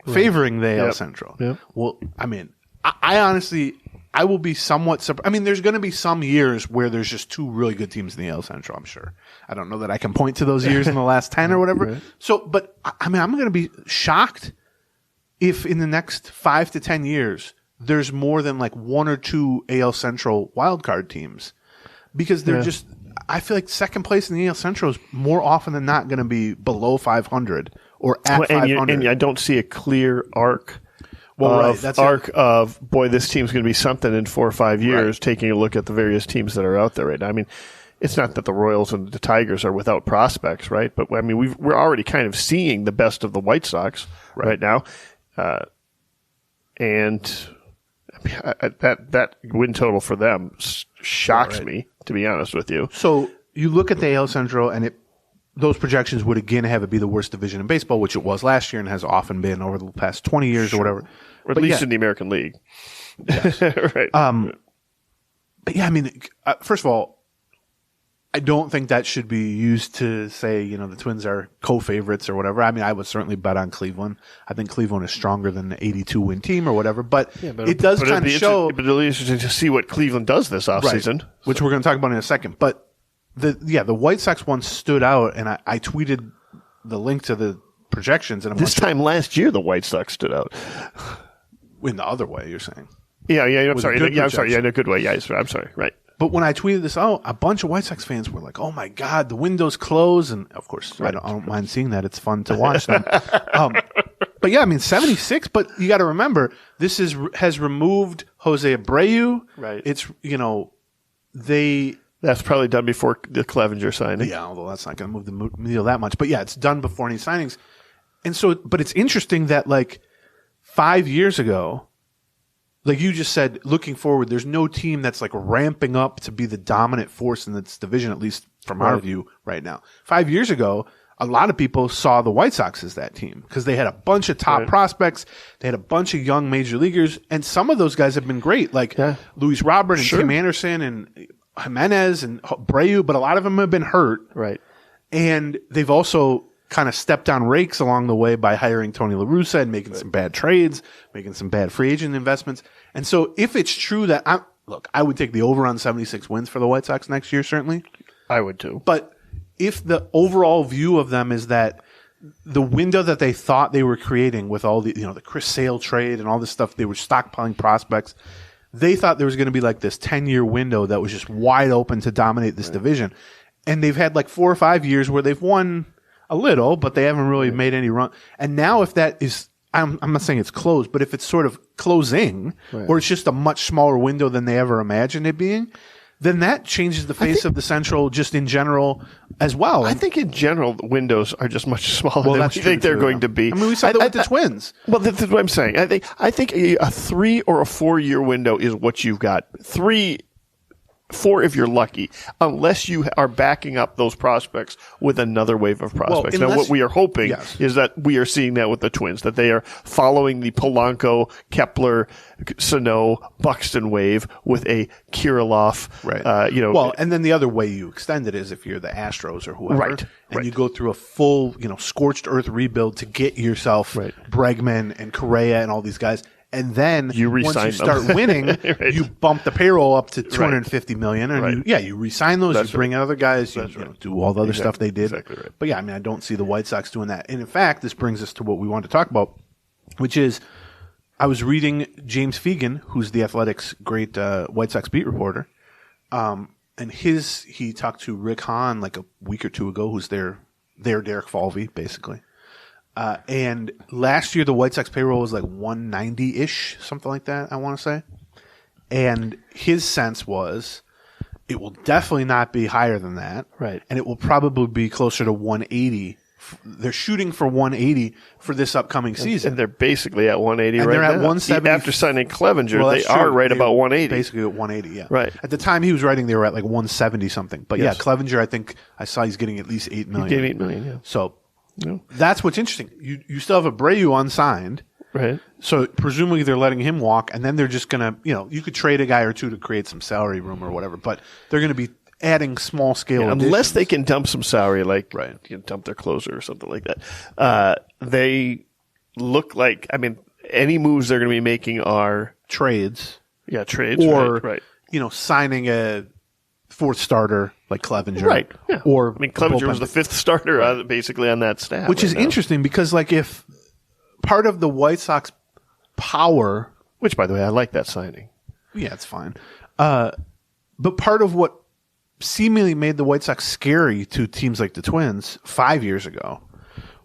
favoring the AL Yep. Central. Yep. Well, I mean, I honestly, I will be somewhat surprised. I mean, there's going to be some years where there's just 2 really good teams in the AL Central, I'm sure. I don't know that I can point to those years in the last 10 or whatever. Right. So, but I mean, I'm going to be shocked if in the next 5 to 10 years, there's more than like 1 or 2 AL Central wildcard teams because they're just, I feel like second place in the AL Central is more often than not going to be below 500 or at 500. And I don't see a clear arc. That's of boy, this team's going to be something in 4 or 5 years. Right. Taking a look at the various teams that are out there right now. I mean, it's not that the Royals and the Tigers are without prospects, right? But I mean, we're already kind of seeing the best of the White Sox right now, and I mean, that win total for them shocks me, to be honest with you. So you look at the AL Central, and those projections would again have it be the worst division in baseball, which it was last year and has often been over the past 20 years or whatever. Or at least in the American League. Yes. Right. But yeah, I mean, first of all, I don't think that should be used to say, the Twins are co-favorites or whatever. I mean, I would certainly bet on Cleveland. I think Cleveland is stronger than the 82-win team or whatever. But it does kind of show. But it'll be interesting to see what Cleveland does this offseason. Right, which we're going to talk about in a second. But the White Sox one stood out, and I tweeted the link to the projections. And This time last year, the White Sox stood out. In the other way, you're saying. Yeah, I'm With sorry. a good Yeah, I'm sorry. Yeah, projection. in a good way. Yeah, I'm sorry. Right. But when I tweeted this out, a bunch of White Sox fans were like, "Oh my God, the window's closed!" And of course, I don't mind seeing that. It's fun to watch them. But yeah, I mean, 76. But you got to remember, this has removed Jose Abreu. Right. It's That's probably done before the Clevenger signing. Yeah, although that's not going to move the needle that much. But yeah, it's done before any signings. And so, but it's interesting that like 5 years ago, like you just said, looking forward, there's no team that's like ramping up to be the dominant force in this division, at least from our view right now. 5 years ago, a lot of people saw the White Sox as that team because they had a bunch of top prospects. They had a bunch of young major leaguers, and some of those guys have been great, like Luis Robert and Tim Anderson and Jimenez and Abreu, but a lot of them have been hurt. Right. And they've also kind of stepped on rakes along the way by hiring Tony La Russa and making some bad trades, making some bad free agent investments. And so if it's true that I would take the over on 76 wins for the White Sox next year, certainly. I would too. But if the overall view of them is that the window that they thought they were creating with all the, the Chris Sale trade and all this stuff, they were stockpiling prospects. They thought there was going to be like this 10-year window that was just wide open to dominate this division. And they've had like 4 or 5 years where they've won a little, but they haven't really made any run. And now if that is, I'm not saying it's closed, but if it's sort of closing or it's just a much smaller window than they ever imagined it being, then that changes the face of the Central just in general as well. I think in general, the windows are just much smaller than we think they're going to be. I mean, we saw that with the Twins. Well, that's what I'm saying. I think a 3 or a 4 year window is what you've got. 4 if you're lucky, unless you are backing up those prospects with another wave of prospects. Now, what we are hoping is that we are seeing that with the Twins, that they are following the Polanco, Kepler, Sano, Buxton wave with a Kirilloff. Right. And then the other way you extend it is if you're the Astros or whoever, and you go through a full, scorched earth rebuild to get yourself Bregman and Correa and all these guys. And then once you start winning, you bump the payroll up to $250 million, and you re-sign those. You bring in other guys. You do all the other stuff they did. Exactly right. But yeah, I mean, I don't see the White Sox doing that. And in fact, this brings us to what we wanted to talk about, which is I was reading James Fegan, who's the Athletics' great White Sox beat reporter, and he talked to Rick Hahn like a week or two ago, who's their Derek Falvey, basically. And last year, the White Sox payroll was like 190-ish, something like that, I want to say. And his sense was it will definitely not be higher than that. Right. And it will probably be closer to 180. They're shooting for 180 for this upcoming season. And they're basically at 180 and right now. They're at 170. After signing Clevenger, they are right about 180. Basically at 180, yeah. Right. At the time he was writing, they were at like 170 something. But yeah, Clevenger, I think I saw he's getting at least $8 million. He gave $8 million, yeah. So that's what's interesting. You still have Abreu unsigned. Right. So presumably they're letting him walk, and then they're just going to, you could trade a guy or two to create some salary room or whatever, but they're going to be adding small scale unless they can dump some salary, like dump their closer or something like that. They look like, any moves they're going to be making are trades. Yeah, trades. Or, right. Signing a fourth starter like Clevenger. Right. Yeah. Or Clevenger was the fifth starter basically on that staff. Which is interesting because if part of the White Sox power. Which, by the way, I like that signing. Yeah, it's fine. But part of what seemingly made the White Sox scary to teams like the Twins 5 years ago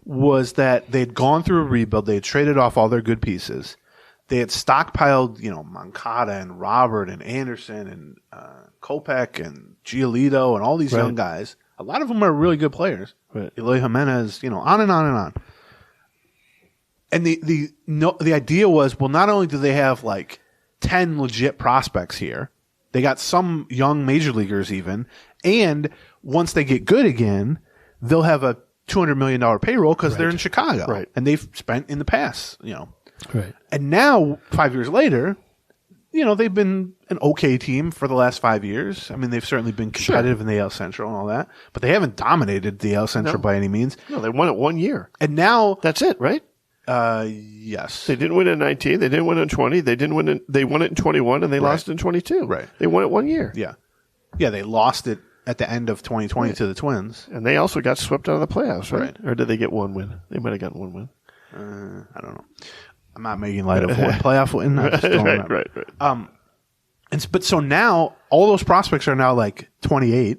was that they'd gone through a rebuild. They had traded off all their good pieces. They had stockpiled, Moncada and Robert and Anderson and Kopech and Giolito and all these young guys. A lot of them are really good players. Right. Eloy Jimenez, on and on and on. And the idea was, well, not only do they have 10 legit prospects here, they got some young major leaguers even, and once they get good again, they'll have a $200 million payroll because they're in Chicago. Right. And they've spent in the past, Right. And now, 5 years later, they've been an okay team for the last 5 years. They've certainly been competitive in the AL Central and all that, but they haven't dominated the AL Central by any means. No, they won it 1 year. And now that's it, right? Yes. They didn't win in 19. They didn't win in 20. They won it in 21, and they lost in 22. Right. They won it 1 year. Yeah. Yeah, they lost it at the end of 2020 to the Twins. And they also got swept out of the playoffs, right? Or did they get one win? They might have gotten one win. I don't know. I'm not making light of one playoff win. I just don't remember. Right. But so now all those prospects are now like 28.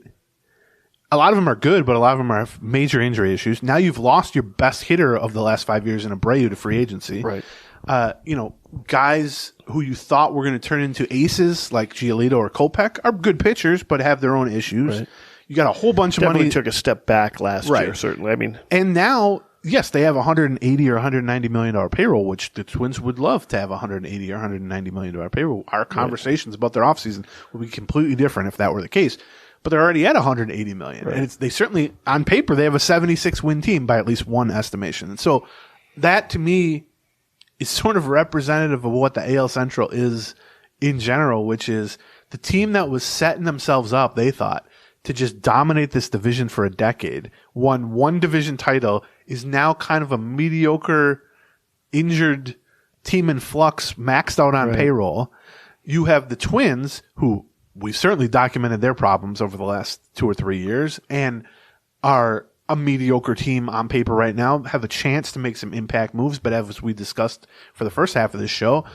A lot of them are good, but a lot of them have major injury issues. Now you've lost your best hitter of the last 5 years in Abreu to free agency. Right. Guys who you thought were going to turn into aces like Giolito or Kopech are good pitchers, but have their own issues. Right. You got a whole bunch of Definitely money. took a step back last year, certainly. I mean, and now, yes, they have $180 or $190 million payroll, which the Twins would love to have $180 or $190 million payroll. Our conversations about their offseason would be completely different if that were the case. But they're already at $180 million. Right. And they certainly, on paper, they have a 76-win team by at least one estimation. And so that, to me, is sort of representative of what the AL Central is in general, which is the team that was setting themselves up, they thought, to just dominate this division for a decade, won one division title, is now kind of a mediocre, injured team in flux, maxed out on payroll. You have the Twins, who we've certainly documented their problems over the last 2 or 3 years, and are a mediocre team on paper right now, have a chance to make some impact moves, but as we discussed for the first half of this show,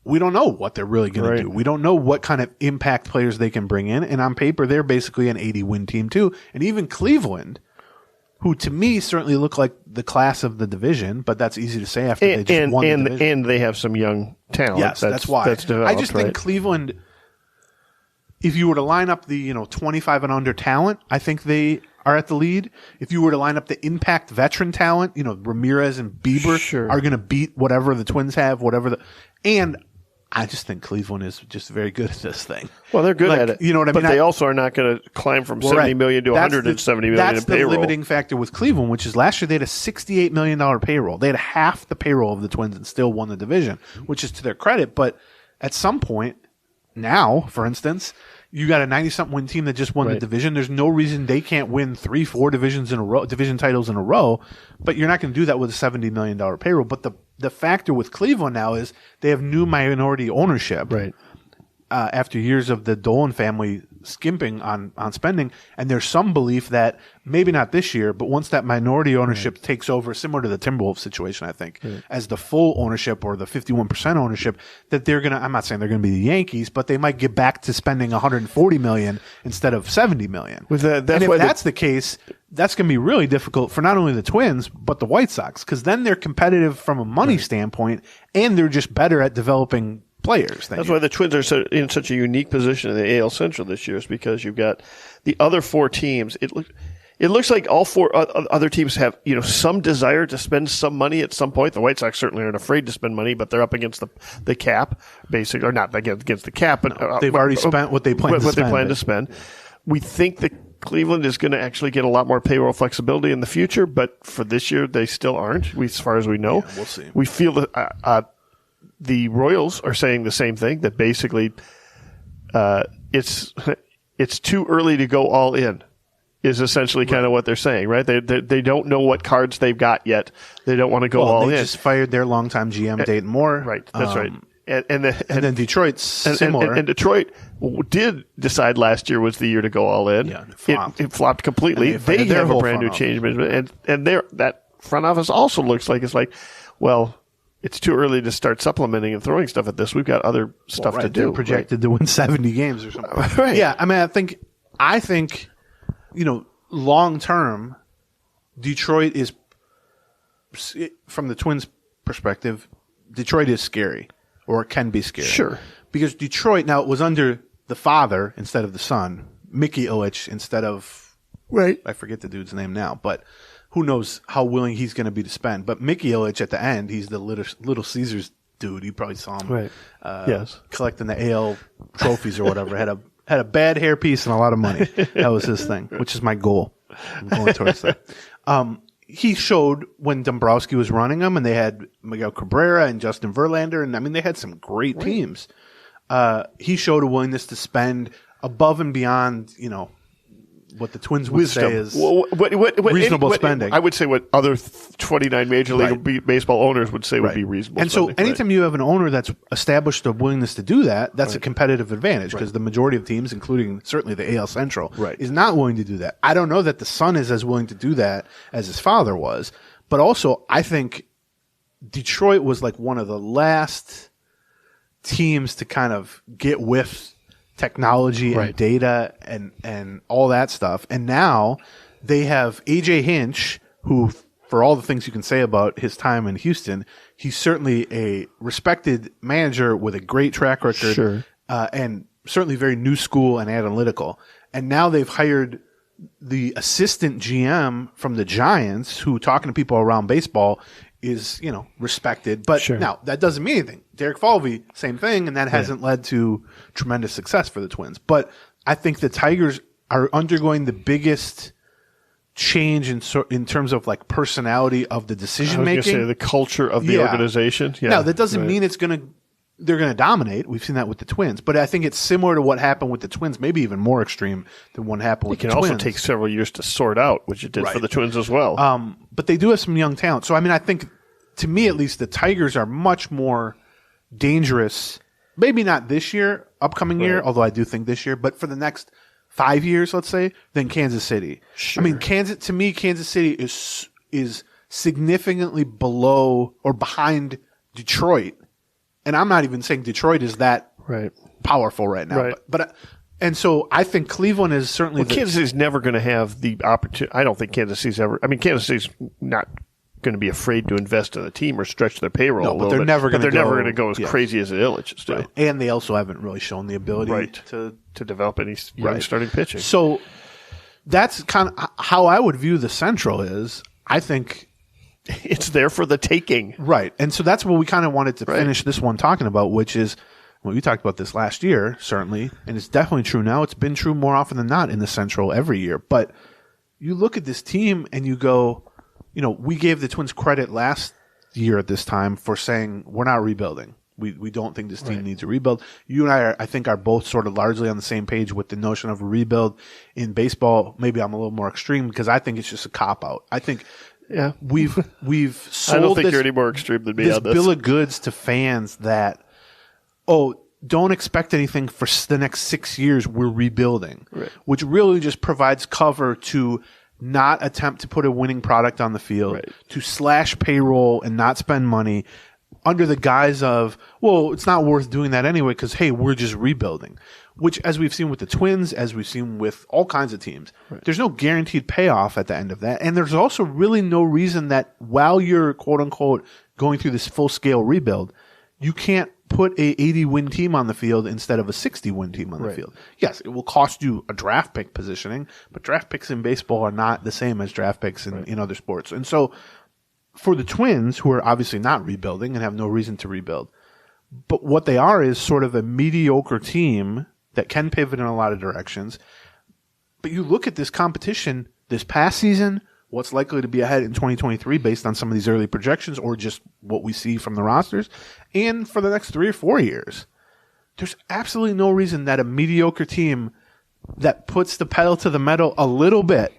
we don't know what they're really going to do. We don't know what kind of impact players they can bring in, and on paper, they're basically an 80-win team too. And even Cleveland, who to me certainly look like the class of the division, but that's easy to say after they just won the division. And they have some young talent. Yes, that's why. That's developed, I just think Cleveland, if you were to line up the 25 and under talent, I think they are at the lead. If you were to line up the impact veteran talent, Ramirez and Bieber are going to beat whatever the Twins have, and I just think Cleveland is just very good at this thing. Well, they're good at it. You know what I mean? But they also are not going to climb from $70 million to $170 million that's in payroll. The limiting factor with Cleveland, which is last year they had a $68 million payroll. They had half the payroll of the Twins and still won the division, which is to their credit. But at some point now, for instance, you got a 90-something win team that just won the division. There's no reason they can't win 3-4 division titles in a row, but you're not going to do that with a $70 million payroll. But the factor with Cleveland now is they have new minority ownership. Right. After years of the Dolan family skimping on spending, and there's some belief that maybe not this year, but once that minority ownership takes over, similar to the Timberwolves situation, I think, as the full ownership or the 51% ownership, that they're gonna. I'm not saying they're gonna be the Yankees, but they might get back to spending $140 million instead of $70 million. If that's the case, that's gonna be really difficult for not only the Twins but the White Sox, because then they're competitive from a money standpoint, and they're just better at developing players. That's why the Twins are in such a unique position in the AL Central this year, is because you've got the other four teams. It looks like all four other teams have some desire to spend some money at some point. The White Sox certainly aren't afraid to spend money, but they're up against the cap, basically, or not against the cap, but they've already spent what they plan to spend. We think that Cleveland is going to actually get a lot more payroll flexibility in the future, but for this year they still aren't, as far as we know. Yeah, we'll see. We feel that the Royals are saying the same thing, that basically it's too early to go all in, is essentially kind of what they're saying, right? They don't know what cards they've got yet. They don't want to go all in. They just fired their longtime GM, Dayton Moore. Right, that's right. And then Detroit's similar. And Detroit did decide last year was the year to go all in. Yeah, it flopped completely. They have a brand new change management, and that front office also looks like it's too early to start supplementing and throwing stuff at this. We've got other stuff to do. They're projected to win 70 games or something. Right. Yeah, I mean, I think, long term, Detroit is, from the Twins' perspective, Detroit is scary, or it can be scary. Sure. Because Detroit, now it was under the father instead of the son, Mickey Ilitch instead of, I forget the dude's name now, but who knows how willing he's going to be to spend. But Mickey Ilitch at the end, he's the Little Caesars dude. You probably saw him collecting the AL trophies or whatever. Had a bad hairpiece and a lot of money. That was his thing, which is my goal. I'm going towards that. He showed when Dombrowski was running them, and they had Miguel Cabrera and Justin Verlander, and I mean, they had some great teams. He showed a willingness to spend above and beyond, what the Twins would say is reasonable spending. I would say what other 29 Major League Baseball owners would say would be reasonable and spending. So anytime you have an owner that's established a willingness to do that, that's a competitive advantage, because the majority of teams, including certainly the AL Central, is not willing to do that. I don't know that the son is as willing to do that as his father was, but also I think Detroit was like one of the last teams to kind of get with technology and data and all that stuff. And now they have AJ Hinch, who, for all the things you can say about his time in Houston, he's certainly a respected manager with a great track record, and certainly very new school and analytical. And now they've hired the assistant GM from the Giants, who, talking to people around baseball, is, respected. But now that doesn't mean anything. Derek Falvey, same thing, and that hasn't led to tremendous success for the Twins. But I think the Tigers are undergoing the biggest change in terms of like personality of the decision making. I was going to say the culture of the organization. Yeah. Now that doesn't mean they're going to dominate. We've seen that with the Twins, but I think it's similar to what happened with the Twins, maybe even more extreme than what happened with the Twins. It can also take several years to sort out, which it did for the Twins as well. But they do have some young talent. So, I mean, I think, to me at least, the Tigers are much more dangerous, maybe not this year, upcoming year, although I do think this year, but for the next 5 years, let's say, than Kansas City. Sure. I mean, Kansas City is significantly below or behind Detroit. And I'm not even saying Detroit is that powerful right now. But and so I think Cleveland is certainly Kansas City's never going to have the opportunity. I don't think Kansas City's ever. I mean, Kansas City's not going to be afraid to invest in the team or stretch their payroll. No, but they're never going to go as crazy as the Illich's do. Right. And they also haven't really shown the ability to develop any young starting pitching. So that's kind of how I would view the Central. Is I think it's there for the taking. Right. And so that's what we kind of wanted to finish this one talking about, which is, well, we talked about this last year, certainly, and it's definitely true now. It's been true more often than not in the Central every year. But you look at this team and you go, we gave the Twins credit last year at this time for saying we're not rebuilding. We don't think this team needs a rebuild. You and I think, are both sort of largely on the same page with the notion of a rebuild. In baseball, maybe I'm a little more extreme because I think it's just a cop-out. I think we've sold I don't think you're any more extreme than me on this. Bill of goods to fans that, don't expect anything for the next 6 years. We're rebuilding, which really just provides cover to not attempt to put a winning product on the field, to slash payroll and not spend money under the guise of, well, it's not worth doing that anyway because, hey, we're just rebuilding. Which, as we've seen with the Twins, as we've seen with all kinds of teams, there's no guaranteed payoff at the end of that. And there's also really no reason that while you're, quote-unquote, going through this full-scale rebuild, you can't put a 80-win team on the field instead of a 60-win team on the field. Yes, it will cost you a draft pick positioning, but draft picks in baseball are not the same as draft picks in other sports. And so for the Twins, who are obviously not rebuilding and have no reason to rebuild, but what they are is sort of a mediocre team that can pivot in a lot of directions. But you look at this competition this past season, what's likely to be ahead in 2023 based on some of these early projections or just what we see from the rosters, and for the next 3 or 4 years. There's absolutely no reason that a mediocre team that puts the pedal to the metal a little bit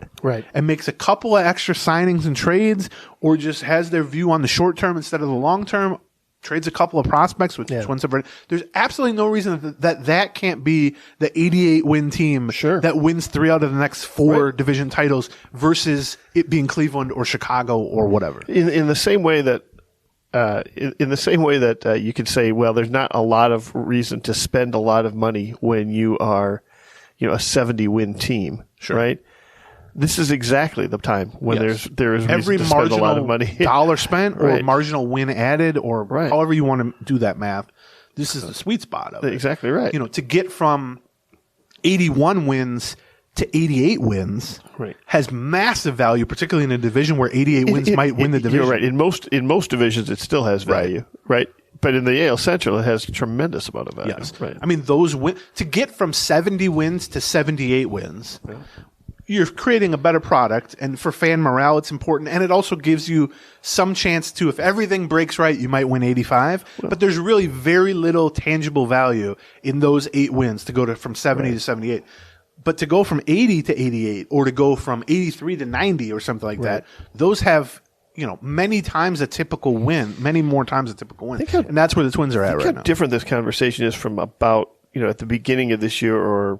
and makes a couple of extra signings and trades, or just has their view on the short term instead of the long term, trades a couple of prospects with Twins. There's absolutely no reason that can't be the 88-win team that wins 3 out of the next 4 division titles versus it being Cleveland or Chicago or whatever. In the same way that you could say, well, there's not a lot of reason to spend a lot of money when you are, a 70-win team, right? This is exactly the time when there is every reason to spend a lot of money. Dollar spent or marginal win added or however you want to do that math. This is the sweet spot of it. Exactly right. To get from 81 wins to 88 wins has massive value, particularly in a division where 88 wins might win the division. You're right. In most divisions, it still has value, right? But in the AL Central, it has a tremendous amount of value. Yes. Right. I mean, those to get from 70 wins to 78 wins. You're creating a better product, and for fan morale, it's important. And it also gives you some chance to, if everything breaks right, you might win 85. But there's really very little tangible value in those 8 wins to go from 70 to 78. But to go from 80 to 88, or to go from 83 to 90 or something like that, those have, many times a typical win, many more times a typical win. And that's where the Twins are at right now. How different this conversation is from about, at the beginning of this year or,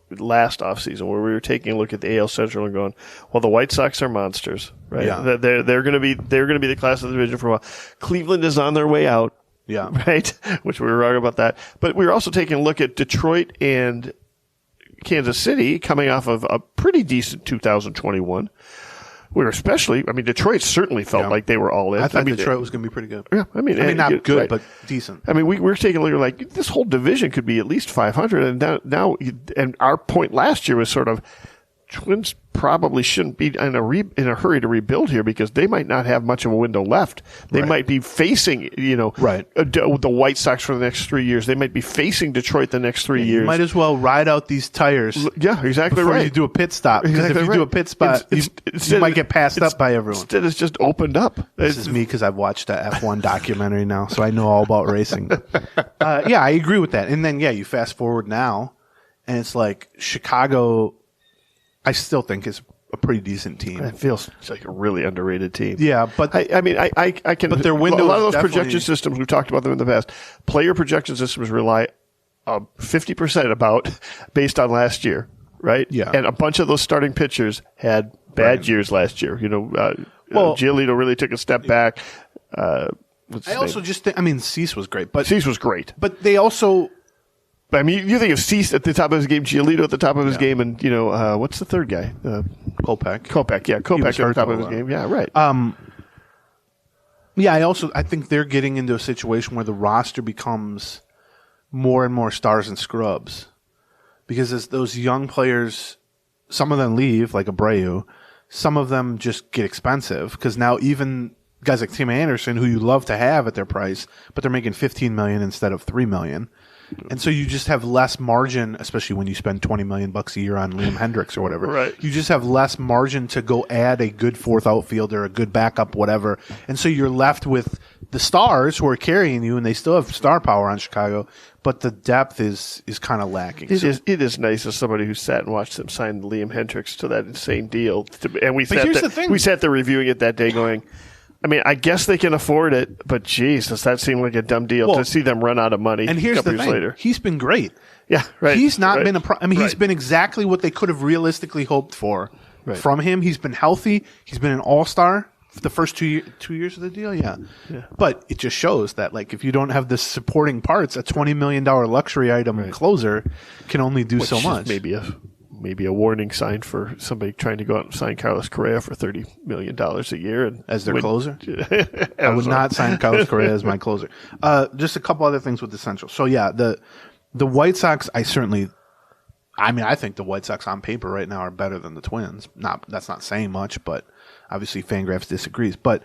last offseason, where we were taking a look at the AL Central and going, well, the White Sox are monsters, right? Yeah. They're going to be the class of the division for a while. Cleveland is on their way out. Yeah. Right? Which we were wrong about that. But we were also taking a look at Detroit and Kansas City coming off of a pretty decent 2021. We were especially, Detroit certainly felt like they were all in. I thought Detroit was going to be pretty good. Yeah, not good, right. but decent. We're taking a look at like this whole division could be at least 500, and and our point last year was sort of Twins probably shouldn't be in a hurry to rebuild here because they might not have much of a window left. They might be facing, the White Sox for the next 3 years. They might be facing Detroit the next 3 years. You might as well ride out these tires. Yeah, exactly before right. you do a pit stop. Because if you do a pit spot, you might get passed up by everyone. Instead, it's just opened up. This is me because I've watched a F1 documentary now, so I know all about racing. Yeah, I agree with that. And then, you fast forward now, and it's like Chicago, I still think is a pretty decent team. It feels like a really underrated team. Yeah, but I can. But their window. A lot of those definitely projection systems, we've talked about them in the past. Player projection systems rely 50% about based on last year, right? Yeah, and a bunch of those starting pitchers had bad years last year. Giolito really took a step back. I also just think, Cease was great, but Cease was great. But they also. You think of Cease at the top of his game, Giolito at the top of his game, and what's the third guy? Kopech. Kopech at the top of his game. Yeah, right. I think they're getting into a situation where the roster becomes more and more stars and scrubs, because as those young players, some of them leave, like Abreu, some of them just get expensive because now even guys like Tim Anderson, who you love to have at their price, but they're making $15 million instead of $3 million. And so you just have less margin, especially when you spend $20 million a year on Liam Hendricks or whatever. Right. You just have less margin to go add a good fourth outfielder, a good backup, whatever. And so you're left with the stars who are carrying you, and they still have star power on Chicago, but the depth is kind of lacking. It is nice as somebody who sat and watched them sign Liam Hendricks to that insane deal. And we sat there reviewing it that day going, I guess they can afford it, but geez, does that seem like a dumb deal to see them run out of money and here's a couple the years thing. later? He's been great. Yeah, right. He's not been he's been exactly what they could have realistically hoped for from him. He's been healthy. He's been an all-star for the first 2 years of the deal. Yeah. But it just shows that, if you don't have the supporting parts, a $20 million luxury item closer can only do so much. Maybe a warning sign for somebody trying to go out and sign Carlos Correa for $30 million a year. And as their closer? I would not sign Carlos Correa as my closer. Just a couple other things with the Central. So, the White Sox, I think the White Sox on paper right now are better than the Twins. That's not saying much, but obviously Fangraphs disagrees. But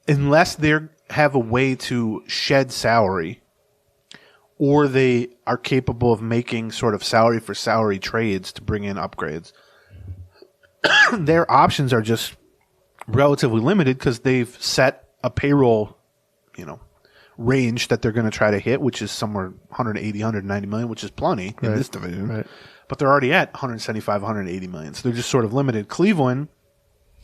unless they have a way to shed salary, or they are capable of making sort of salary for salary trades to bring in upgrades, their options are just relatively limited because they've set a payroll, range that they're going to try to hit, which is somewhere 180, 190 million, which is plenty in this division. Right. But they're already at 175, 180 million. So they're just sort of limited. Cleveland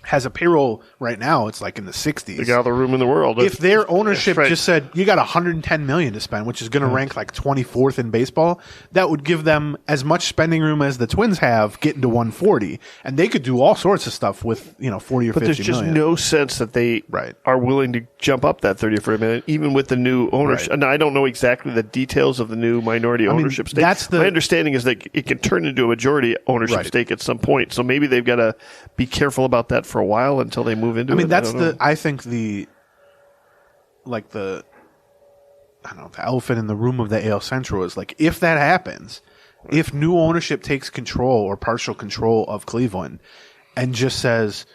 has a payroll right now. It's like in the 60s. They got all the room in the world. If their ownership just said, you got 110 million to spend, which is going to rank like 24th in baseball, that would give them as much spending room as the Twins have, getting to 140. And they could do all sorts of stuff with, 40 or 50 million. But there's just no sense that they are willing to jump up that 30 or 40 million, even with the new ownership. Right. Now, I don't know exactly the details of the new minority ownership stake. My understanding is that it can turn into a majority ownership stake at some point. So maybe they've got to be careful about that for a while until they move into it. I think the elephant in the room of the AL Central is if that happens, if new ownership takes control or partial control of Cleveland and just says,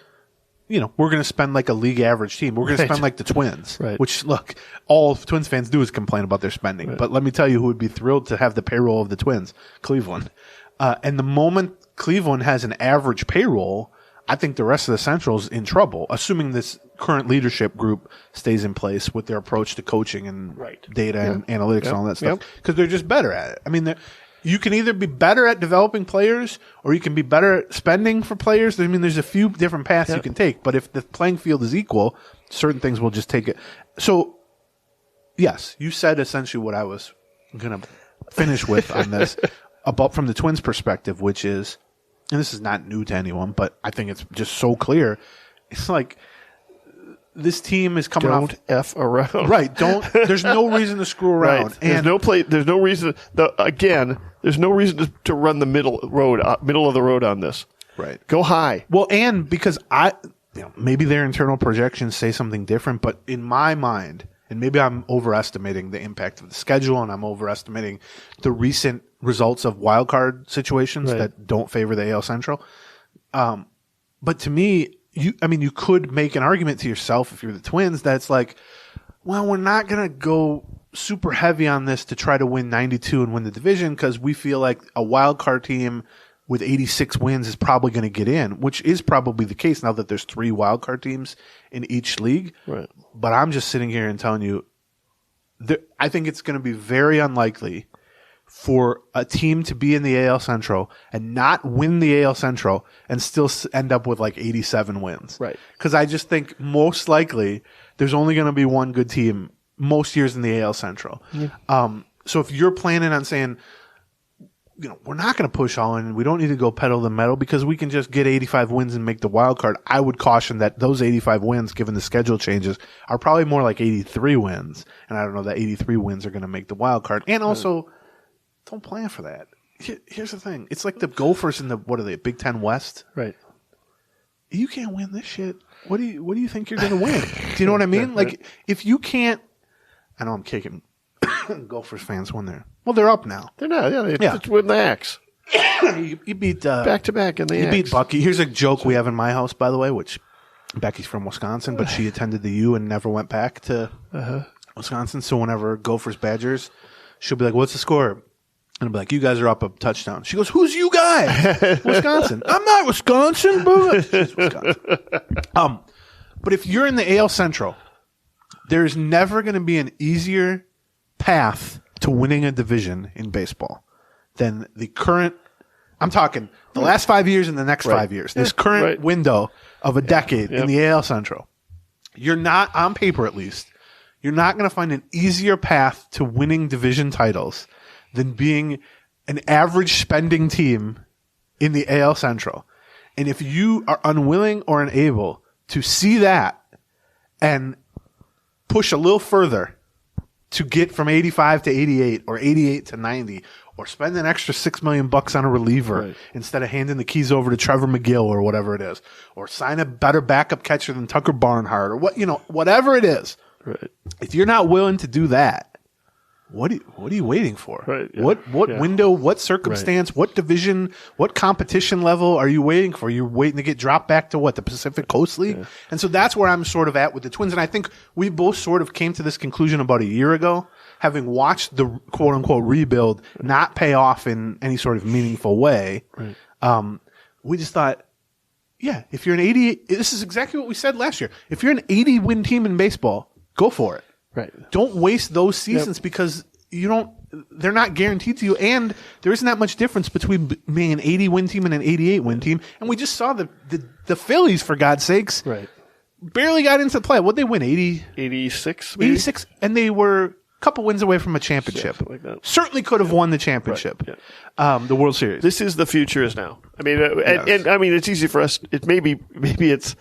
we're going to spend like a league average team. We're going to spend like the Twins, which look, all Twins fans do is complain about their spending. But let me tell you who would be thrilled to have the payroll of the Twins, Cleveland. And the moment Cleveland has an average payroll, I think the rest of the Central's in trouble, assuming this current leadership group stays in place with their approach to coaching and data and analytics and all that stuff. Because they're just better at it. You can either be better at developing players or you can be better at spending for players. There's a few different paths you can take. But if the playing field is equal, certain things will just take it. So, yes, you said essentially what I was going to finish with on this about from the Twins' perspective, which is, and this is not new to anyone, but I think it's just so clear. It's like this team is coming Don't off. F around. Right. There's no reason to screw around. Right. There's no reason. There's no reason to run the middle of the road on this. Right. Go high. Well, and because maybe their internal projections say something different, but in my mind, and maybe I'm overestimating the impact of the schedule, and I'm overestimating the recent results of wildcard situations that don't favor the AL Central. But to me, you could make an argument to yourself if you're the Twins that's like, well, we're not going to go super heavy on this to try to win 92 and win the division because we feel like a wildcard team with 86 wins is probably going to get in, which is probably the case now that there's 3 wildcard teams in each league. Right. But I'm just sitting here and telling you, I think it's going to be very unlikely for a team to be in the AL Central and not win the AL Central and still end up with like 87 wins. Right. Because I just think most likely there's only going to be one good team most years in the AL Central. Yeah. So if you're planning on saying, we're not going to push all in. We don't need to go pedal the metal because we can just get 85 wins and make the wild card. I would caution that those 85 wins, given the schedule changes, are probably more like 83 wins. And I don't know that 83 wins are going to make the wild card. And also, don't plan for that. Here's the thing. It's like the Gophers in the, Big Ten West? Right. You can't win this shit. What do you think you're going to win? Do you know what I mean? Like, if you can't, I know I'm kicking Gophers fans when they're up now. They're not. Yeah, they win the axe. you beat back to back in the You beat Bucky. Here's a joke we have in my house, by the way, which Becky's from Wisconsin, but she attended the U and never went back to Wisconsin. So whenever Gophers Badgers, she'll be like, "What's the score?" And I'll be like, "You guys are up a touchdown." She goes, "Who's you guys?" Wisconsin. I'm not Wisconsin, bro. She's Wisconsin. But if you're in the AL Central, there's never going to be an easier path to winning a division in baseball than the current, I'm talking the last 5 years and the next 5 years, this current window of a decade in the AL Central. You're not, on paper at least, you're not going to find an easier path to winning division titles than being an average spending team in the AL Central. And if you are unwilling or unable to see that and push a little further to get from 85 to 88 or 88 to 90 or spend an extra $6 million on a reliever instead of handing the keys over to Trevor McGill or whatever it is, or sign a better backup catcher than Tucker Barnhart or whatever it is. Right. If you're not willing to do that, what are you waiting for? Right, yeah. What window, what circumstance, what division, what competition level are you waiting for? You're waiting to get dropped back to the Pacific Coast League? Yeah. And so that's where I'm sort of at with the Twins. And I think we both sort of came to this conclusion about a year ago, having watched the quote unquote rebuild not pay off in any sort of meaningful way. Right. We just thought, if you're an 80, this is exactly what we said last year. If you're an 80 win team in baseball, go for it. Right. Don't waste those seasons because they're not guaranteed to you. And there isn't that much difference between being an 80 win team and an 88 win team. And we just saw the Phillies, for God's sakes, barely got into play. What'd they win? 86? 86. And they were a couple wins away from a championship. Like that. Certainly could have won the championship. Right. Yeah. The World Series. This is the future is now. I mean, and I mean, it's easy for us. Maybe it's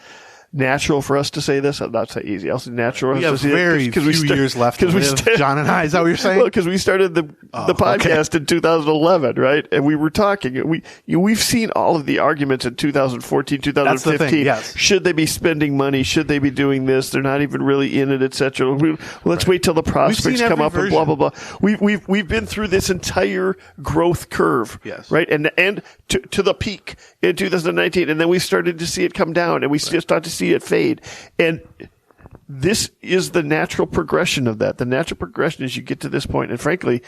natural for us to say this. I'm not saying easy. I'll say natural. We have very few years left to live, John and I. Is that what you're saying? Well, because we started the podcast in 2011, right? And we were talking. We've seen all of the arguments in 2014, 2015. That's the thing, yes. Should they be spending money? Should they be doing this? They're not even really in it, etc. Let's wait till the prospects come up and blah blah blah. We've been through this entire growth curve, yes, right? And to the peak in 2019, and then we started to see it come down, and we started to see it fade. And this is the natural progression of that. The natural progression is you get to this point. And frankly,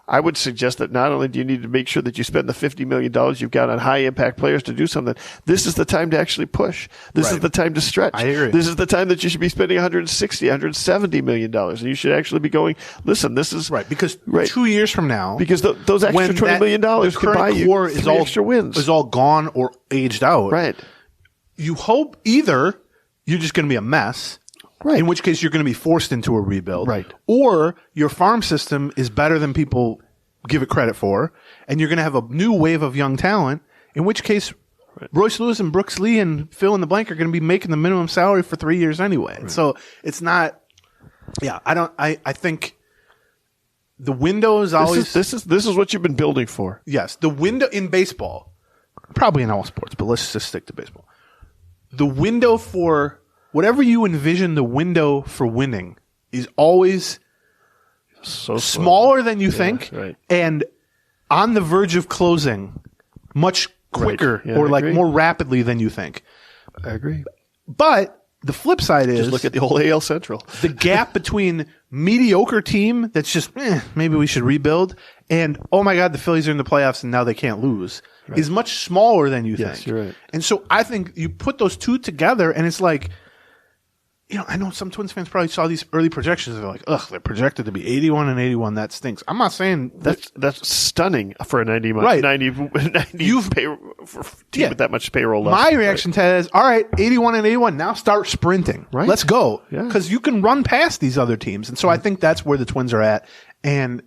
I would suggest that not only do you need to make sure that you spend the $50 million you've got on high impact players to do something, this is the time to actually push. This is the time to stretch. I agree. This is the time that you should be spending $160, $170 million. And you should actually be going, listen, this is right. Because 2 years from now, because those extra $20 million could buy you 3 extra wins. Is all gone or aged out. Right. You hope either you're just going to be a mess, right, in which case you're going to be forced into a rebuild, right, or your farm system is better than people give it credit for, and you're going to have a new wave of young talent, in which case Right. Royce Lewis and Brooks Lee and fill in the blank are going to be making the minimum salary for 3 years anyway. Right. So it's not. Yeah, I think the window is always. This is what you've been building for. Yes, the window in baseball, probably in all sports, but let's just stick to baseball. The window for whatever you envision, the window for winning is always so smaller than you think, right. and on the verge of closing much quicker right. or like more rapidly than you think. I agree. But the flip side is just look at the whole AL Central. The gap between mediocre team that's just maybe we should rebuild and oh my God, the Phillies are in the playoffs and now they can't lose is much smaller than you think. Yes, you're right. And so I think you put those two together and it's like, I know some Twins fans probably saw these early projections and they're like, ugh, they're projected to be 81-81. That stinks. I'm not saying that's stunning for a 90 right. 90 for team with that much payroll left. My reaction to that is, all right, 81-81. Now start sprinting. Right. Let's go. Yeah. Because you can run past these other teams. And so I think that's where the Twins are at. And,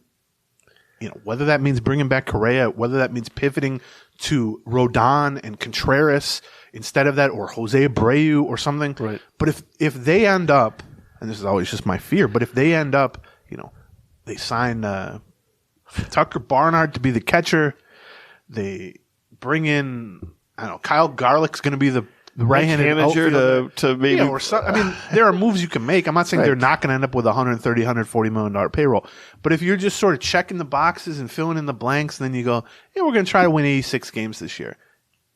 whether that means bringing back Correa, whether that means pivoting to Rodon and Contreras instead of that, or Jose Abreu or something. Right. But if they end up, and this is always just my fear, but if they end up, they sign Tucker Barnard to be the catcher, they bring in, Kyle Garlick's going to be the right-handed manager to maybe. Yeah, there are moves you can make. I'm not saying they're not going to end up with a $130, $140 million payroll. But if you're just sort of checking the boxes and filling in the blanks, and then you go, we're going to try to win 86 games this year.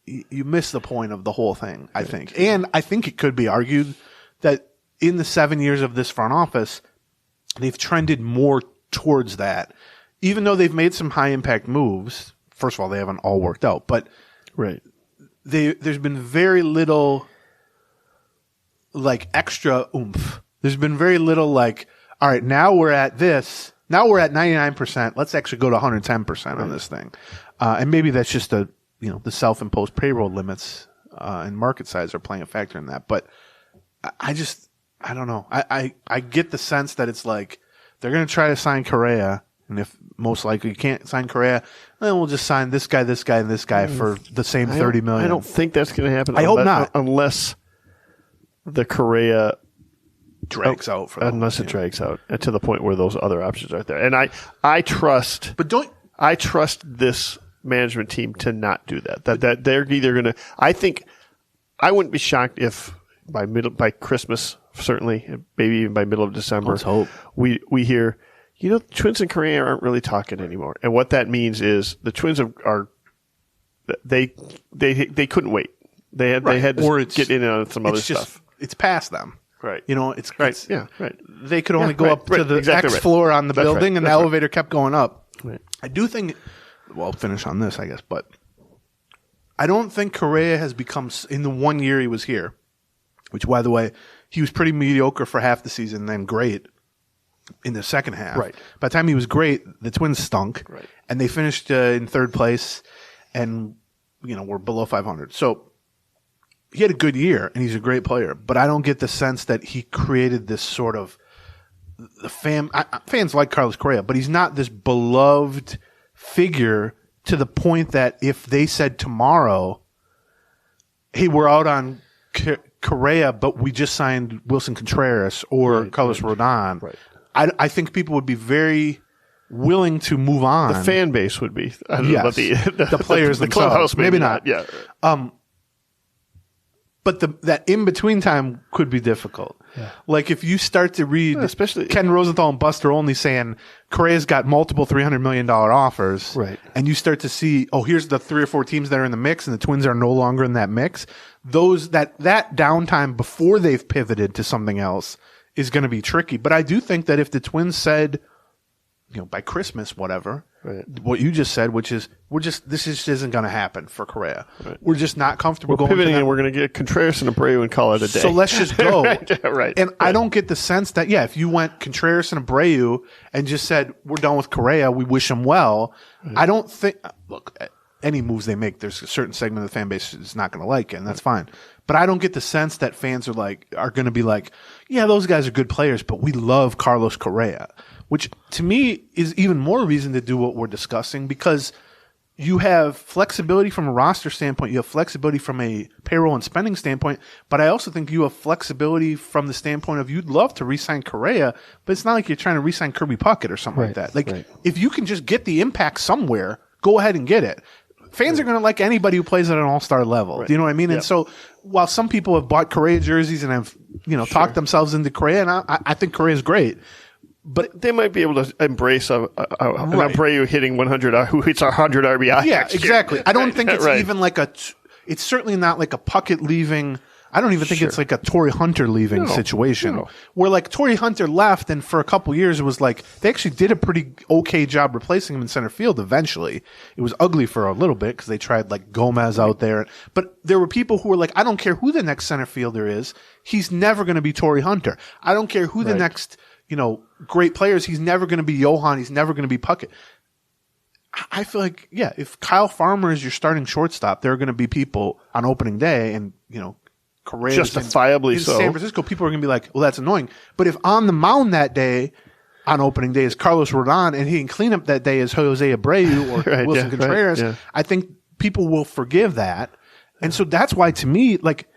You miss the point of the whole thing, I think. And I think it could be argued that in the 7 years of this front office, they've trended more towards that. Even though they've made some high-impact moves, first of all, they haven't all worked out. But there's been very little extra oomph. There's been very little all right, now we're at this. Now we're at 99%. Let's actually go to 110% on this thing. And maybe that's just the self-imposed payroll limits and market size are playing a factor in that. But I don't know. I get the sense that it's like they're going to try to sign Correa, and if most likely you can't sign Correa, then we'll just sign this guy, and this guy for the same $30 million. I don't think that's going to happen. I hope not, unless the Correa drags out. Unless it drags out to the point where those other options are there. And I trust. But I trust this management team to not do that. That they're either going to. I think I wouldn't be shocked if by Christmas, certainly, maybe even by middle of December, let's hope we hear, Twins and Correa aren't really talking anymore. And what that means is the Twins they couldn't wait. They had to get in on some other stuff. It's past them. Right. It's right. Yeah. Right. They could only go up to the X floor on the building, and the elevator kept going up. Right. I do think. Well, I'll finish on this, I guess, but I don't think Correa has become, in the 1 year he was here, which, by the way, he was pretty mediocre for half the season, then great in the second half. Right. By the time he was great, the Twins stunk, and they finished in third place, and were below 500. So he had a good year, and he's a great player, but I don't get the sense that he created this sort of fans like Carlos Correa, but he's not this beloved figure to the point that if they said tomorrow, hey, we're out on Correa, but we just signed Wilson Contreras or Carlos Rodon, I think people would be very willing to move on. The fan base would be. I don't know about the players the themselves. Clubhouse maybe not. Yeah. But that in-between time could be difficult. Yeah. Like if you start to read, especially Ken Rosenthal and Buster Olney saying Correa's got multiple $300 million offers, and you start to see, here's the 3 or 4 teams that are in the mix, and the Twins are no longer in that mix. That downtime before they've pivoted to something else is going to be tricky. But I do think that if the Twins said, by Christmas, whatever, what you just said, which is this just isn't going to happen for Correa. Right. We're just not comfortable going pivoting, and we're going to get Contreras and Abreu and call it a day. So let's just go. Right. And I don't get the sense that if you went Contreras and Abreu and just said we're done with Correa, we wish him well. I don't think. Look, any moves they make, there's a certain segment of the fan base is not going to like it, and that's fine. But I don't get the sense that fans are going to be like, yeah, those guys are good players, but we love Carlos Correa. Which, to me, is even more reason to do what we're discussing because you have flexibility from a roster standpoint. You have flexibility from a payroll and spending standpoint. But I also think you have flexibility from the standpoint of you'd love to re-sign Correa, but it's not like you're trying to re-sign Kirby Puckett or something like that. Like, if you can just get the impact somewhere, go ahead and get it. Fans are going to like anybody who plays at an all-star level. Do you know what I mean? Yep. And so while some people have bought Correa jerseys and have, talked themselves into Correa, and I think Correa is great. But they might be able to embrace an Abreu hitting 100, who hits 100 RBI. Yeah, exactly. I don't think it's even like it's certainly not like a Puckett leaving. I don't even think it's like a Torrey Hunter leaving situation where like Torrey Hunter left, and for a couple years it was like they actually did a pretty okay job replacing him in center field eventually. It was ugly for a little bit because they tried like Gomez out there. But there were people who were like, I don't care who the next center fielder is. He's never going to be Torrey Hunter. I don't care who the next great players. He's never going to be Johan. He's never going to be Puckett. I feel like, if Kyle Farmer is your starting shortstop, there are going to be people on opening day and, Correa justifiably in San Francisco, people are going to be like, well, that's annoying. But if on the mound that day, on opening day, is Carlos Rodon and he can clean up that day is Jose Abreu or Wilson Contreras, I think people will forgive that. And so that's why, to me, like,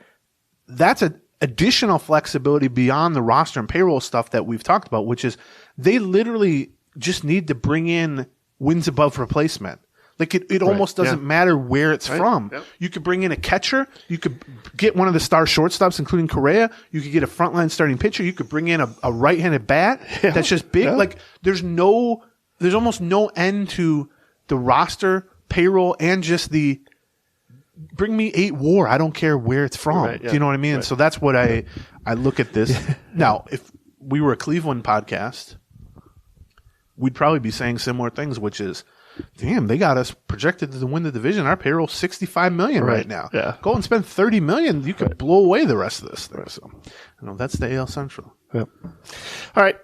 that's an additional flexibility beyond the roster and payroll stuff that we've talked about, which is they literally just need to bring in wins above replacement. Like it almost doesn't matter where it's from. Yep. You could bring in a catcher. You could get one of the star shortstops, including Correa. You could get a frontline starting pitcher. You could bring in a right-handed bat that's just big. Like there's almost no end to the roster, payroll, and just the bring me 8 WAR. I don't care where it's from. Do you know what I mean? And so that's what I look at this. Now, if we were a Cleveland podcast, we'd probably be saying similar things, which is, damn, they got us projected to win the division. Our payroll's $65 million right now. Yeah. Go and spend $30 million. You could blow away the rest of this thing. So, that's the AL Central. Yep. All right.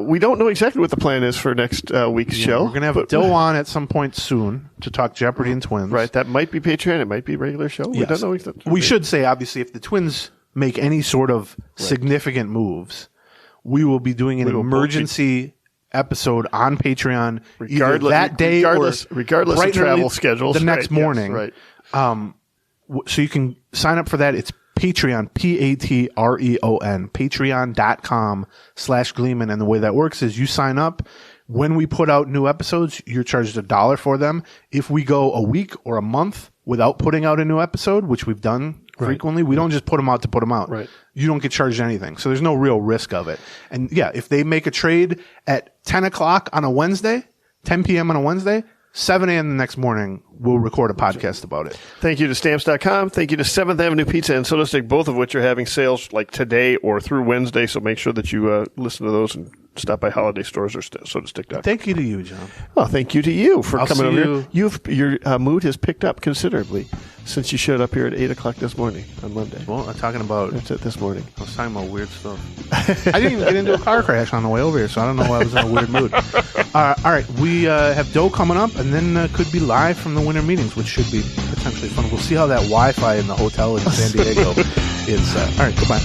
We don't know exactly what the plan is for next week's show. We're going to have Dill on at some point soon to talk Jeopardy and Twins. Right. That might be Patreon. It might be a regular show. Yes. We don't know exactly. We should say, obviously, if the Twins make any sort of significant moves, we will be doing an emergency episode on Patreon regardless that day regardless of travel schedules the next morning. Yes, so you can sign up for that. It's Patreon, Patreon, patreon.com/Gleeman. And the way that works is you sign up. When we put out new episodes, you're charged $1 for them. If we go a week or a month without putting out a new episode, which we've done frequently, we don't just put them out to put them out. Right. You don't get charged anything. So there's no real risk of it. And if they make a trade at 10 o'clock on a Wednesday, 10 p.m. on a Wednesday, 7 a.m. the next morning, we'll record a podcast about it. Thank you to Stamps.com. Thank you to 7th Avenue Pizza and Soda Stick, both of which are having sales like today or through Wednesday. So make sure that you listen to those and stop by holiday stores or SodaStick.com. Thank you to you, John. Well, thank you to you for coming over here. Your mood has picked up considerably since you showed up here at 8 o'clock this morning on Monday. Well, I'm talking about... That's it this morning. I was talking about weird stuff. I didn't even get into a car crash on the way over here, so I don't know why I was in a weird mood. All right, we have Doe coming up, and then could be live from the winter meetings, which should be potentially fun. We'll see how that Wi-Fi in the hotel in San Diego is. All right, goodbye.